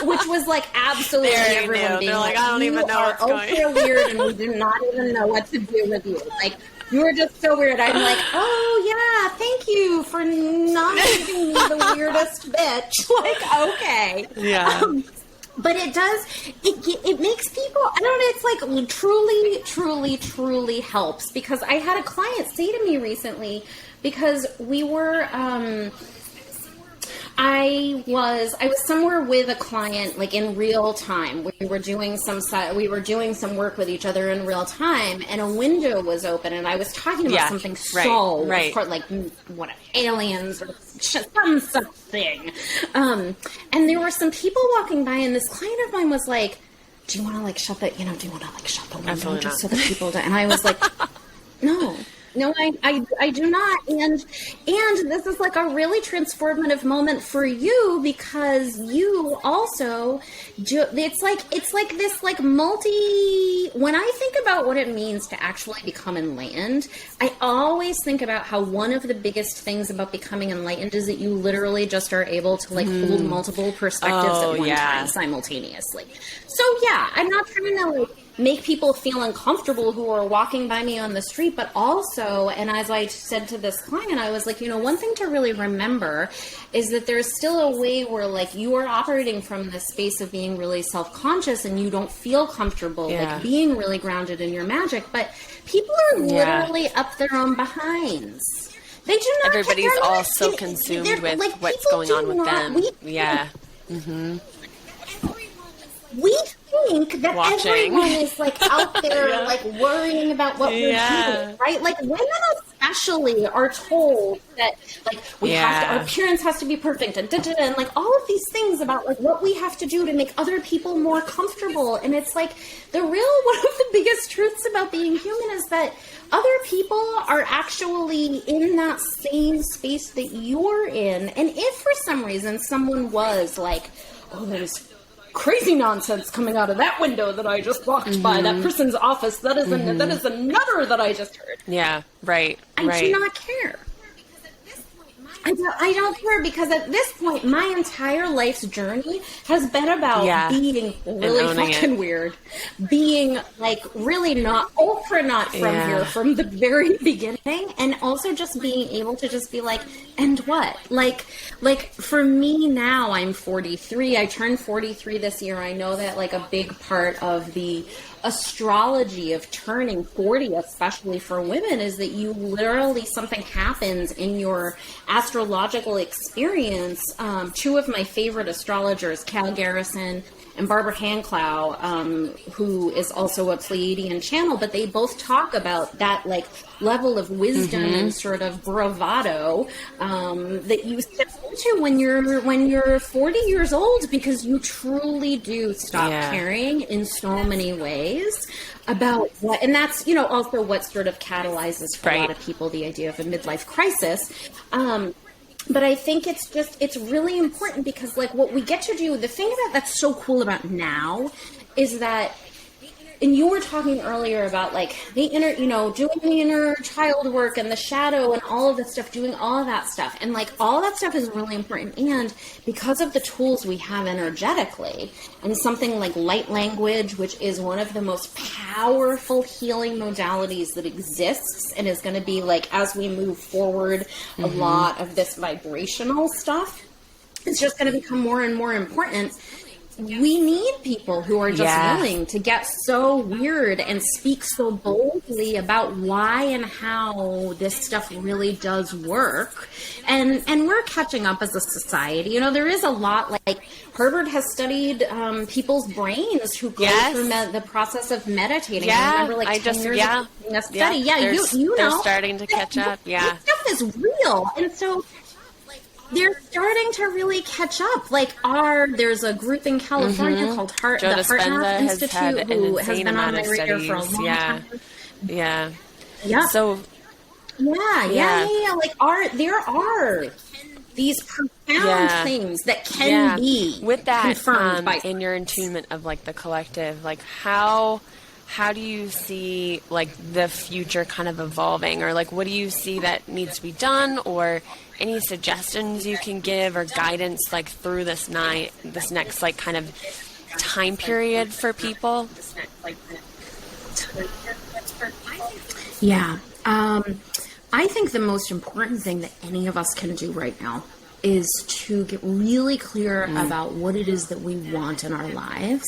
S2: which was like absolutely everyone being like, I don't even know what's going on. You are ultra weird, and we do not even know what to do with you. Like, you were just so weird. I'm like, oh yeah, thank you for not making me the weirdest bitch. Like, okay, but it does. It makes people. I don't know. It's like truly helps, because I had a client say to me recently, because we were. I was somewhere with a client, like in real time. We were doing some work with each other in real time, and a window was open, and I was talking about something of course, like aliens or something. And there were some people walking by, and this client of mine was like, "Do you want to shut the window
S1: Absolutely
S2: just
S1: not.
S2: so that people don't?" And I was like, "No, I do not." And this is like a really transformative moment for you, because you also do, it's like this when I think about what it means to actually become enlightened, I always think about how one of the biggest things about becoming enlightened is that you literally just are able to hold multiple perspectives at one time simultaneously. So I'm not trying to make people feel uncomfortable who are walking by me on the street, but also, and as I said to this client, I was like, one thing to really remember is that there's still a way where you are operating from this space of being really self-conscious and you don't feel comfortable being really grounded in your magic, but people are literally up their own behinds. They do not.
S1: Everybody's all so consumed with what's going on with them.
S2: We think that everyone is out there worrying about what we're doing, right? Women especially are told that we have to, our appearance has to be perfect and all of these things about what we have to do to make other people more comfortable. And it's one of the biggest truths about being human is that other people are actually in that same space that you're in. And if for some reason someone was oh, there's crazy nonsense coming out of that window that I just walked by, that person's office, that is a nutter that I just heard.
S1: Yeah, right.
S2: I do not care. I don't care, because at this point, my entire life's journey has been about being really fucking weird, being really ultra not from here from the very beginning, and also just being able to just be and what? For me now, I'm 43. I turned 43 this year. I know that a big part of the astrology of turning 40, especially for women, is that you literally, something happens in your astrological experience. Two of my favorite astrologers, Cal Garrison and Barbara Hanclow, who is also a Pleiadian channel, but they both talk about that level of wisdom and sort of bravado that you step into when you're 40 years old, because you truly do stop caring in so many ways about what, and that's also what sort of catalyzes for a lot of people the idea of a midlife crisis. But I think it's really important, because what we get to do, the thing that's so cool about now is that, and you were talking earlier about the inner, doing the inner child work and the shadow and all of this stuff, doing all of that stuff. And all that stuff is really important. And because of the tools we have energetically, and something like light language, which is one of the most powerful healing modalities that exists, and is going to be as we move forward, a lot of this vibrational stuff, it's just going to become more and more important. We need people who are just willing to get so weird and speak so boldly about why and how this stuff really does work. And we're catching up as a society. There is a lot, Harvard has studied people's brains who go through the process of meditating. I remember 10 years ago doing a study.
S1: They're starting to catch up.
S2: This stuff is real. And so they're starting to really catch up. There's a group in California called the Heart Math Institute, who has been on my radar for a long time.
S1: Yeah.
S2: So, there are these profound things that can be
S1: with that
S2: confirmed by
S1: in your attunement of the collective. How do you see the future kind of evolving, or what do you see that needs to be done, or any suggestions you can give or guidance through this next kind of time period for people?
S2: I think the most important thing that any of us can do right now is to get really clear about what it is that we want in our lives.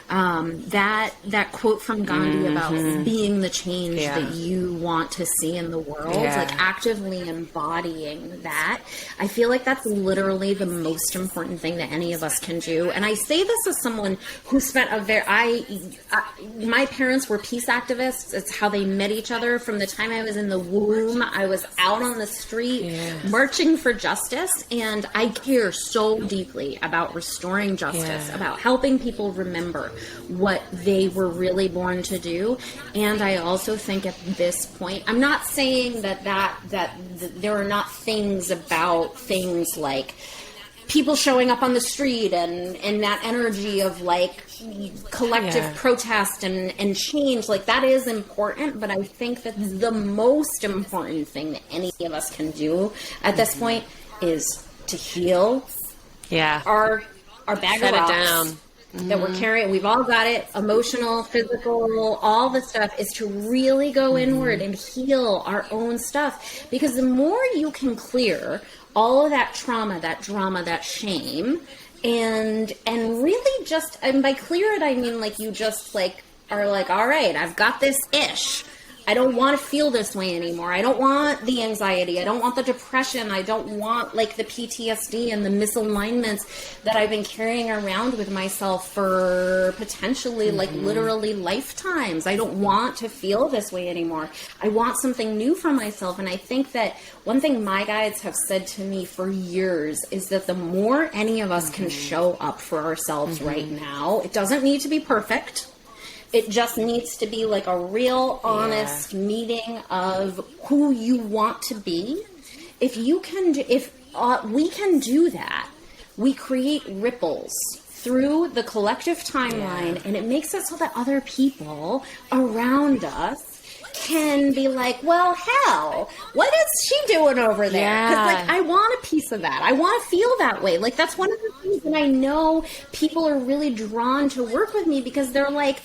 S2: That quote from Gandhi about being the change that you want to see in the world, like actively embodying that. I feel like that's literally the most important thing that any of us can do. And I say this as someone who spent my parents were peace activists. It's how they met each other. From the time I was in the womb, I was out on the street marching for justice. And I care so deeply about restoring justice, about helping people remember what they were really born to do. And I also think at this point, I'm not saying that there are not things about things like people showing up on the street and that energy of like collective protest and change, like that is important. But I think that the most important thing that any of us can do at this point is to heal our bag
S1: Set
S2: of rocks.
S1: it down.
S2: That we're carrying. We've all got it, emotional, physical, all the stuff, is to really go inward and heal our own stuff. Because the more you can clear all of that trauma, that drama, that shame, and really just, and by clear it, I mean like you just like are like, all right, I've got this ish. I don't want to feel this way anymore. I don't want the anxiety. I don't want the depression. I don't want like the PTSD and the misalignments that I've been carrying around with myself for potentially like literally lifetimes. I don't want to feel this way anymore. I want something new for myself. And I think that one thing my guides have said to me for years is that the more any of us can show up for ourselves right now, it doesn't need to be perfect. It just needs to be like a real, honest meeting of who you want to be. If we can do that, we create ripples through the collective timeline, and it makes it so that other people around us can be like, well, hell, what is she doing over there? Because like, I want a piece of that. I want to feel that way. Like, that's one of the things that I know people are really drawn to work with me, because they're like,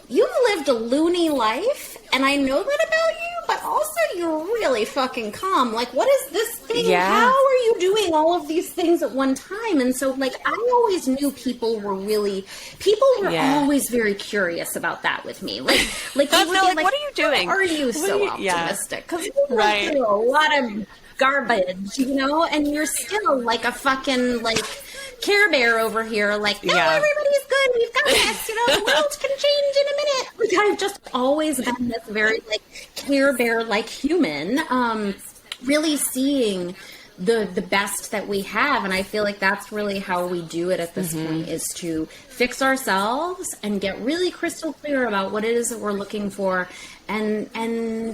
S2: you lived a loony life, and I know that about you, but also you're really fucking calm. Like, what is this thing? How are you doing all of these things at one time? And so, like, I always knew people were always very curious about that with me. Like you would be like,
S1: what are you doing?
S2: How are you so optimistic? Because you went through a lot of garbage, you know, and you're still like a fucking, like, Care Bear over here, like, no, everybody's good, we've got this, you know, the world can change in a minute. Like, I've just always been this very, like, Care Bear-like human, really seeing the best that we have. And I feel like that's really how we do it at this point, is to fix ourselves and get really crystal clear about what it is that we're looking for. And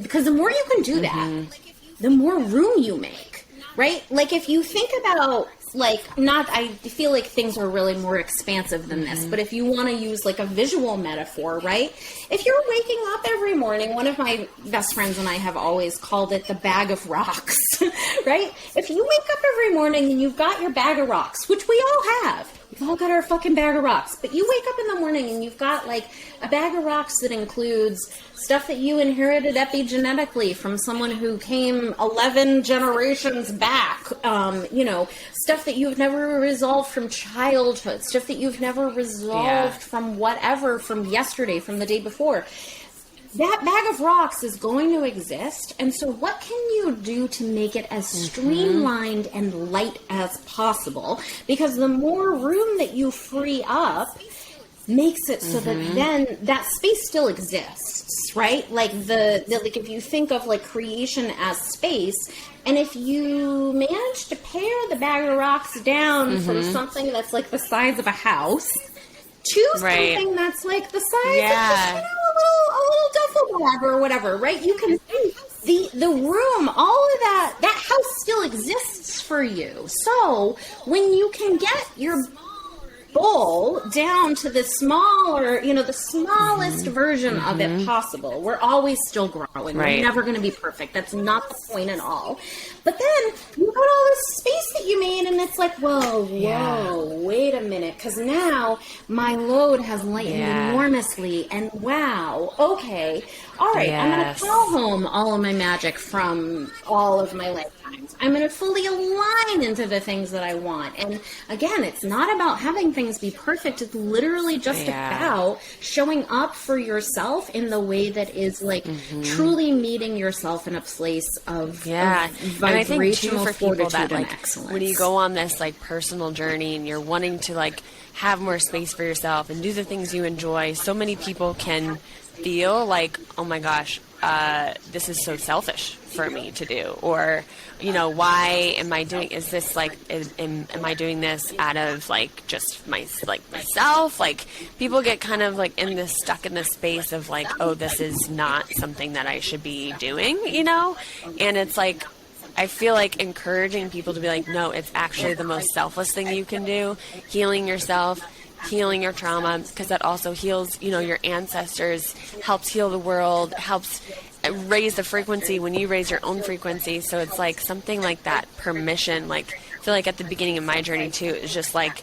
S2: because the more you can do that, the more room you make, right? Like, if you think about, like, I feel like things are really more expansive than this, but if you want to use like a visual metaphor, right? If you're waking up every morning, one of my best friends and I have always called it the bag of rocks, right? If you wake up every morning and you've got your bag of rocks, which we all have, we've all got our fucking bag of rocks, but you wake up in the morning and you've got like a bag of rocks that includes stuff that you inherited epigenetically from someone who came 11 generations back, you know, stuff that you've never resolved from childhood, stuff that you've never resolved from whatever, from yesterday, from the day before. That bag of rocks is going to exist. And so what can you do to make it as streamlined and light as possible? Because the more room that you free up makes it so that then that space still exists, right? Like like if you think of like creation as space, and if you manage to pare the bag of rocks down from something that's like the size of a house to something that's like the size of just, you know, a little duffel bag or whatever, right? You can see the room, all of that house still exists for you. So when you can get your bowl down to the smaller, you know, the smallest version of it possible. We're always still growing. We're never going to be perfect. That's not the point at all. But then you got all this space that you made, and it's like, whoa, wait a minute, because now my load has lightened enormously, and wow, okay, all right, I'm going to
S1: Yes.
S2: call home all of my magic from all of my lifetimes. I'm going to fully align into the things that I want. And again, it's not about having things be perfect. It's literally just about showing up for yourself in the way that is like truly meeting yourself in a place of,
S1: and I think too,
S2: vibrational
S1: for people
S2: fortitude
S1: that
S2: and
S1: like
S2: excellence.
S1: when you go on this like personal journey and you're wanting to like have more space for yourself and do the things you enjoy, so many people can feel like, oh my gosh, this is so selfish for me to do, or why am I doing? Is this like, am I doing this out of like just myself? Like people get kind of like stuck in this space of like, oh, this is not something that I should be doing, and it's like, I feel like encouraging people to be like, no, it's actually the most selfless thing you can do, healing yourself, healing your trauma, because that also heals, your ancestors, helps heal the world, helps raise the frequency when you raise your own frequency. So it's like something like that permission, like I feel like at the beginning of my journey too, is just like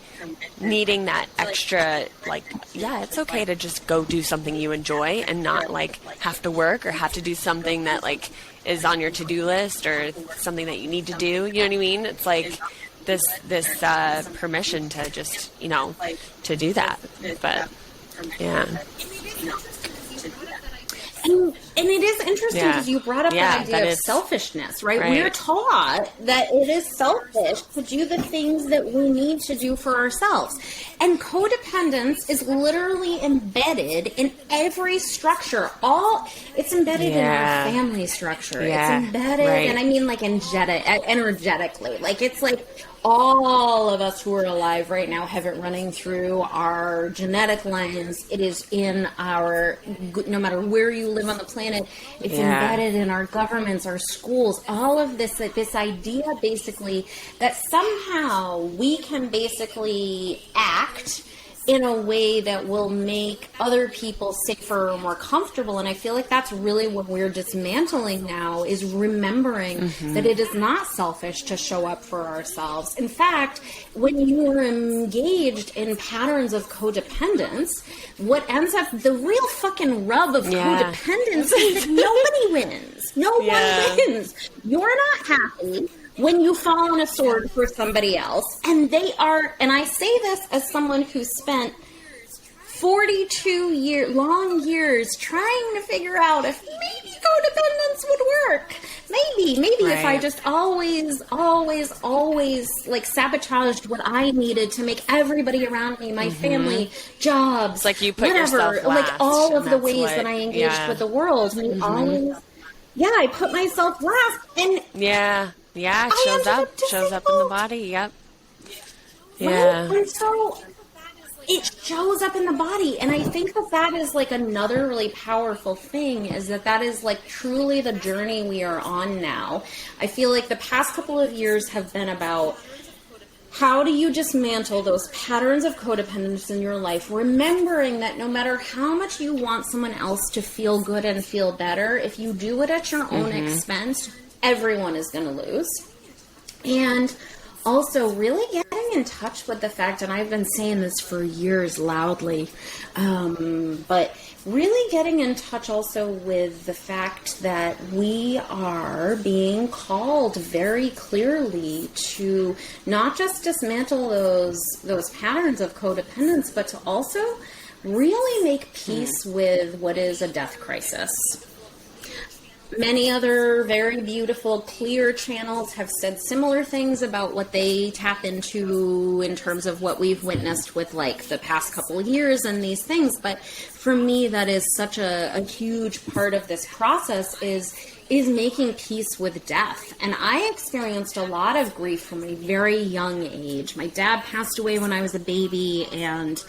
S1: needing that extra, like, yeah, it's okay to just go do something you enjoy and not like have to work or have to do something that like is on your to-do list or something that you need to do. You know what I mean? It's like this permission to just, to do that. But yeah.
S2: And it is interesting because you brought up that idea of selfishness, right? We're taught that it is selfish to do the things that we need to do for ourselves. And codependence is literally embedded in every structure. It's embedded in our family structure. It's embedded, and I mean like energetically. Like it's like all of us who are alive right now have it running through our genetic lines. It is in our, no matter where you live on the planet, it's embedded in our governments, our schools, all of this, this idea basically that somehow we can basically act in a way that will make other people safer or more comfortable. And I feel like that's really what we're dismantling now, is remembering that it is not selfish to show up for ourselves. In fact, when you are engaged in patterns of codependence, what ends up, the real fucking rub of codependence is that nobody wins. No one wins. You're not happy when you fall on a sword for somebody else, and they are, and I say this as someone who spent 42 long years trying to figure out if maybe codependence would work. Maybe if I just always like sabotaged what I needed to make every around me, my family, jobs,
S1: it's like you put yourself last,
S2: like all of the ways that I engaged with the world. I put myself last, and
S1: it shows up in the body. Yep. Yeah.
S2: Right? And so it shows up in the body. And I think that is like another really powerful thing, is that is like truly the journey we are on now. I feel like the past couple of years have been about, how do you dismantle those patterns of codependence in your life, remembering that no matter how much you want someone else to feel good and feel better, if you do it at your own expense, everyone is going to lose. And also really getting in touch with the fact, and I've been saying this for years loudly, but really getting in touch also with the fact that we are being called very clearly to not just dismantle those patterns of codependence, but to also really make peace with what is a death crisis. Many other very beautiful, clear channels have said similar things about what they tap into in terms of what we've witnessed with like the past couple of years and these things. But for me, that is such a huge part of this process is making peace with death. And I experienced a lot of grief from a very young age. My dad passed away when I was a baby, and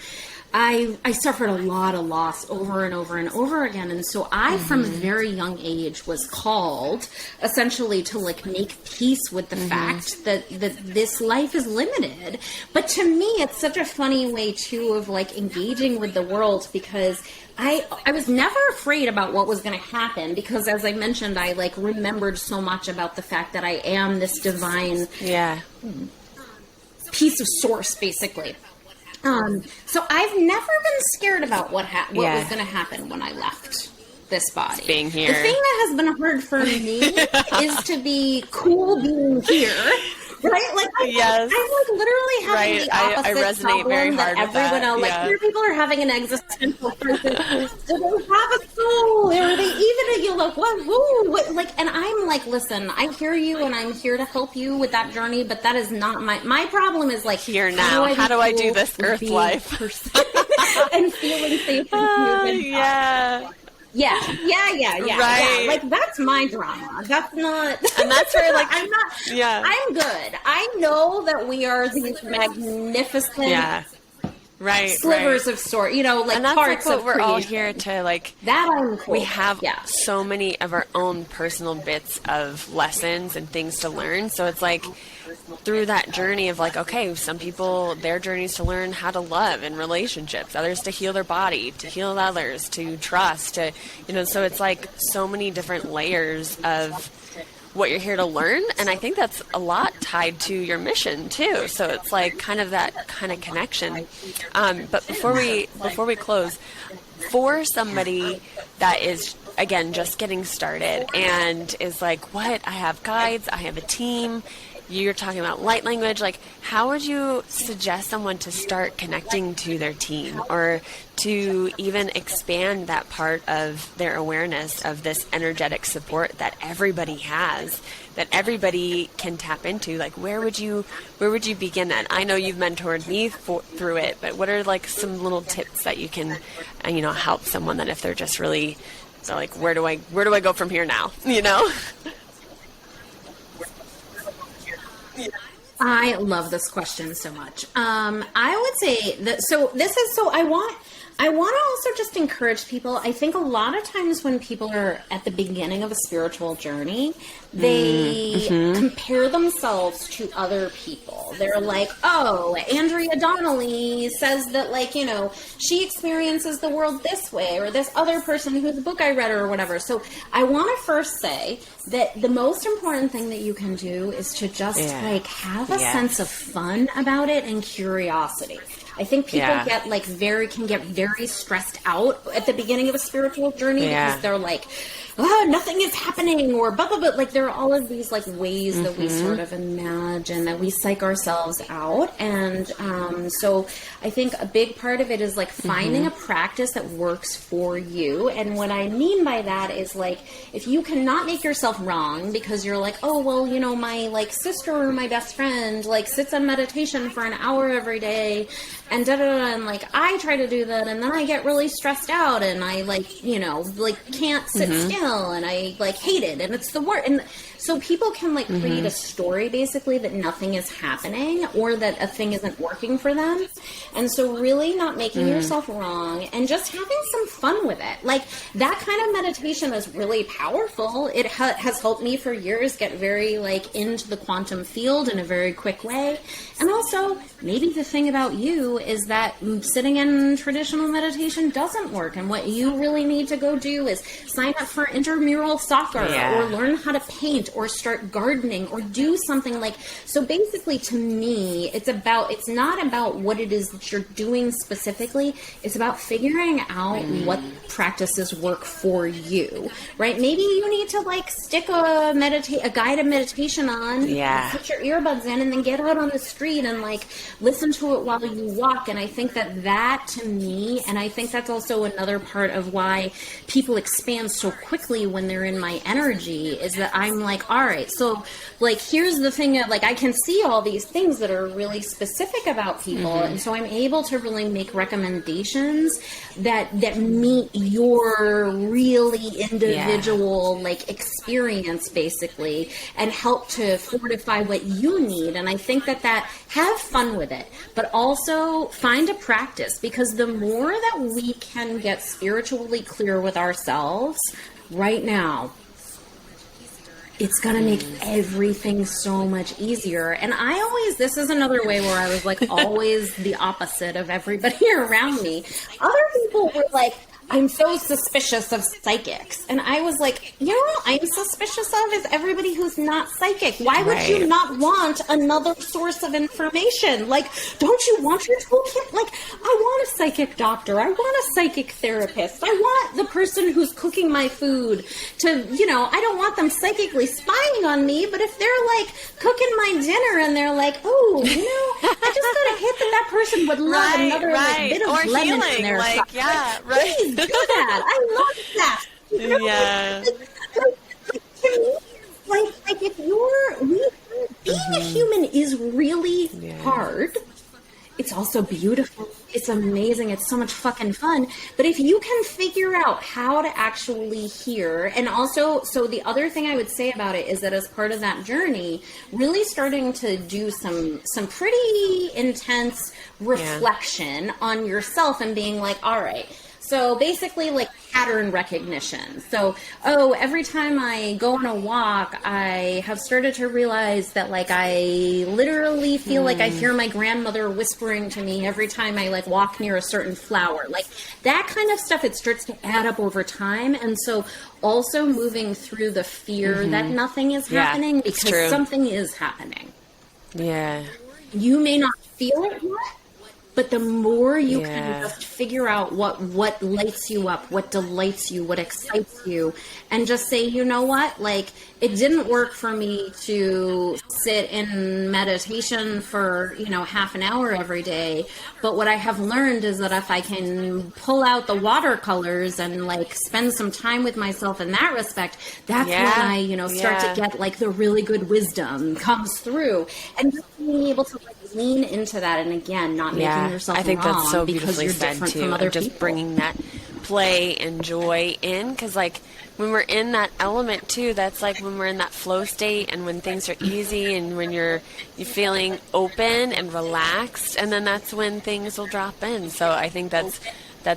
S2: I suffered a lot of loss over and over and over again. And so I, from a very young age, was called essentially to like make peace with the fact that this life is limited. But to me, it's such a funny way too of like engaging with the world, because I was never afraid about what was going to happen, because as I mentioned, I like remembered so much about the fact that I am this divine piece of source, basically. So I've never been scared about what was going to happen when I left. this body.
S1: Being here.
S2: The thing that has been hard for me is to be cool being here. Right? Like,
S1: yes.
S2: I'm like literally having the opposite
S1: I resonate
S2: problem
S1: very hard
S2: that
S1: with
S2: everyone
S1: that.
S2: else. Like, here people are having an existential crisis. Do they have a soul? Or are they even? You're like, what? Who? What? Like, and I'm like, listen, I hear you, and I'm here to help you with that journey. But that is not my problem. Is like
S1: here now. How do I do this Earth life?
S2: And feeling safe and human.
S1: Yeah.
S2: Yeah.
S1: Right.
S2: Like, that's my drama. That's not.
S1: And that's where, like,
S2: I'm not.
S1: Yeah.
S2: I'm good. I know that we are these magnificent.
S1: Yeah. Right.
S2: Slivers of sort, like
S1: and that's
S2: parts
S1: like what
S2: of
S1: we're all
S2: creation.
S1: here to like.
S2: That I'm cool.
S1: We have so many of our own personal bits of lessons and things to learn. So it's like through that journey of like, okay, some people, their journey is to learn how to love in relationships, others to heal their body, to heal others, to trust, to, so it's like so many different layers of what you're here to learn. And I think that's a lot tied to your mission too. So it's like kind of that kind of connection. But before we close, for somebody that is, again, just getting started and is like, what? I have guides, I have a team. You're talking about light language. Like, how would you suggest someone to start connecting to their team or to even expand that part of their awareness of this energetic support that everybody has, that everybody can tap into? Like, where would you begin that? I know you've mentored me through it, but what are like some little tips that you can, help someone that if they're just really, so like, where do I go from here now?
S2: I love this question so much. I would say that, I want to also just encourage people. I think a lot of times when people are at the beginning of a spiritual journey, they compare themselves to other people. They're like, oh, Andrea Donnelly says that, like, she experiences the world this way, or this other person whose book I read or whatever. So I want to first say that the most important thing that you can do is to just have a sense of fun about it and curiosity. I think people can get very stressed out at the beginning of a spiritual journey because they're like, oh, nothing is happening, or blah, blah, blah. Like, there are all of these like ways that we sort of imagine that we psych ourselves out. And so I think a big part of it is like finding a practice that works for you. And what I mean by that is like, if you cannot make yourself wrong because you're like, oh, well, my like sister or my best friend like sits on meditation for an hour every day and and like I try to do that and then I get really stressed out and I like, can't sit still and I like hate it and it's the worst. And so people can like create a story basically that nothing is happening or that a thing isn't working for them. And so really not making yourself wrong and just having some fun with it. Like, that kind of meditation is really powerful. It has helped me for years get very like into the quantum field in a very quick way. And also, maybe the thing about you is that sitting in traditional meditation doesn't work. And what you really need to go do is sign up for intramural soccer or learn how to paint or start gardening or do something like. So basically, to me, it's not about what it is that you're doing specifically. It's about figuring out what practices work for you, right? Maybe you need to like stick a guided meditation on, put your earbuds in, and then get out on the street and like listen to it while you walk. And I think that to me, and I think that's also another part of why people expand so quickly when they're in my energy, is that I'm like, all right, so like here's the thing, like I can see all these things that are really specific about people, and so I'm able to really make recommendations that meet your really individual like experience basically, and help to fortify what you need. And I think that have fun with it, but also find a practice, because the more that we can get spiritually clear with ourselves right now, it's going to make everything so much easier. And this is another way where I was like always the opposite of everybody around me. Other people were like, I'm so suspicious of psychics. And I was like, you know what I'm suspicious of is everybody who's not psychic. Why would you not want another source of information? Like, don't you want your toolkit? Like, I want a psychic doctor. I want a psychic therapist. I want the person who's cooking my food to, you know, I don't want them psychically spying on me, but if they're like cooking my dinner and they're like, oh, you know, I just got a hit that person would love another like, bit of
S1: or
S2: lemon
S1: healing,
S2: in their
S1: like,
S2: stuff.
S1: yeah,
S2: like, please do that. I love that. You know?
S1: Yeah.
S2: Like if being a human is really hard. It's also beautiful. It's amazing. It's so much fucking fun. But if you can figure out how to actually hear, and also, so the other thing I would say about it is that as part of that journey, really starting to do some pretty intense reflection on yourself and being like, all right, so basically like pattern recognition. So, every time I go on a walk, I have started to realize that like I literally feel like I hear my grandmother whispering to me every time I like walk near a certain flower. Like that kind of stuff, it starts to add up over time. And so also moving through the fear that nothing is happening because something is happening.
S1: Yeah.
S2: You may not feel it yet, but the more you can just figure out what lights you up, what delights you, what excites you, and just say, you know what, like, it didn't work for me to sit in meditation for, you know, half an hour every day. But what I have learned is that if I can pull out the watercolors and like spend some time with myself in that respect, that's when I, you know, start to get like the really good wisdom comes through. And just being able to like lean into that. And again, not making yourself
S1: I think
S2: wrong
S1: that's so
S2: because
S1: beautifully
S2: you're
S1: said
S2: different
S1: too.
S2: from other
S1: And just
S2: people.
S1: bringing that play and joy in, because like when we're in that element too, that's like when we're in that flow state and when things are easy and when you're feeling open and relaxed, and then that's when things will drop in. So I think that's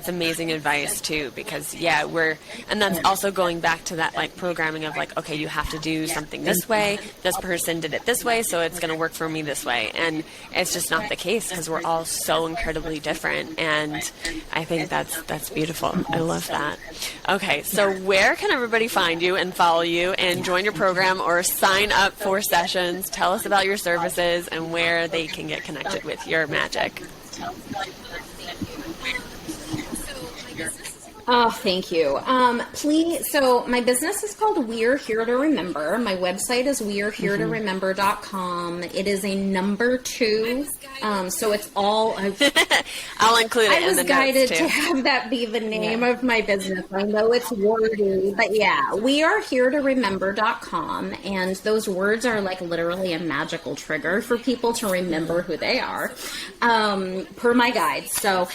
S1: amazing advice too, because and that's also going back to that like programming of like, okay, you have to do something this way, this person did it this way, so it's going to work for me this way. And it's just not the case because we're all so incredibly different. And I think that's beautiful. I love that. Okay, so where can everybody find you and follow you and join your program or sign up for sessions? Tell us about your services and where they can get connected with your magic.
S2: Oh, thank you. Please. So my business is called We're Here to Remember. My website is we'reheretoremember.com. It is a number 2. So it's all.
S1: I'll include it in the notes too.
S2: I was guided to have that be the name of my business. I know it's wordy, but weareheretoremember.com. And those words are like literally a magical trigger for people to remember who they are, per my guide. So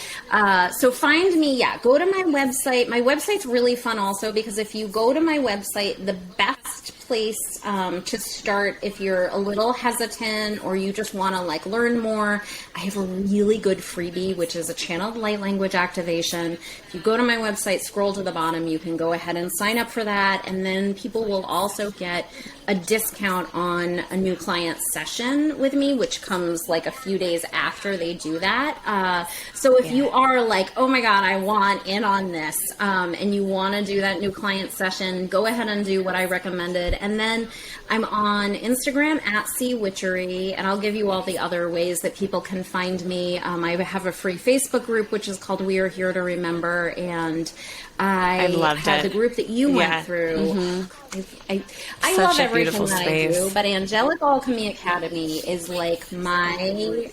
S2: find me. Go to my website. My website's really fun also because if you go to my website, the best place to start if you're a little hesitant or you just want to like learn more, I have a really good freebie, which is a channeled light language activation. If you go to my website, scroll to the bottom, you can go ahead and sign up for that. And then people will also get a discount on a new client session with me, which comes like a few days after they do that. So if you are like, oh my God, I want in on this, and you want to do that new client session, go ahead and do what I recommended. And then I'm on Instagram at @CWitchery, and I'll give you all the other ways that people can find me. I have a free Facebook group, which is called We Are Here to Remember, and I had the group that you went through. Mm-hmm. I love everything that I do, but Angelic Alchemy Academy is like my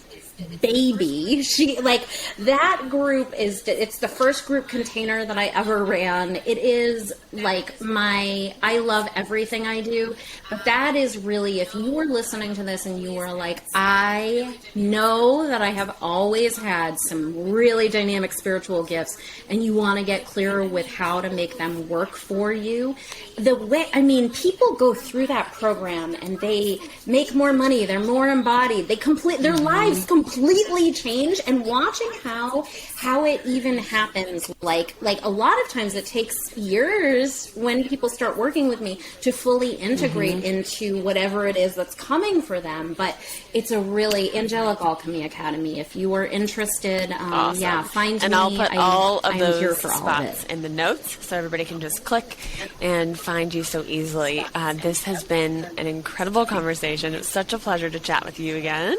S2: baby. She like that group it's the first group container that I ever ran. It is like I love everything I do, but that is really, if you were listening to this and you were like, I know that I have always had some really dynamic spiritual gifts and you want to get clearer with how to make them work for you, people go through that program and they make more money, they're more embodied, they complete their lives completely completely change, and watching how it even happens. Like a lot of times it takes years when people start working with me to fully integrate into whatever it is that's coming for them. But it's a really Angelic Alchemy Academy. If you are interested,
S1: Awesome.
S2: yeah, find me.
S1: And I'll put all of
S2: I'm
S1: those
S2: here for all of
S1: spots
S2: it.
S1: in the notes so everybody can just click and find you so easily. This has been an incredible conversation. It was such a pleasure to chat with you again.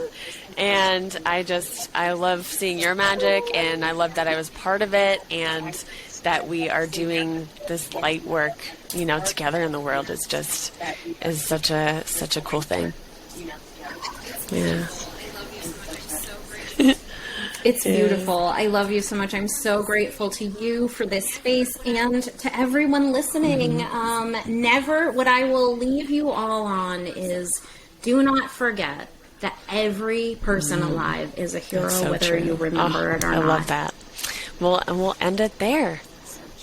S1: And I love seeing your magic, and I love that I was part of it, and that we are doing this light work, together in the world is such a cool thing. Yeah.
S2: It's beautiful. I love you so much. I'm so grateful to you for this space, and to everyone listening. What I will leave you all on is, do not forget that every person alive is a hero,
S1: so
S2: whether
S1: true.
S2: you remember it or not.
S1: I love that. We'll end it there.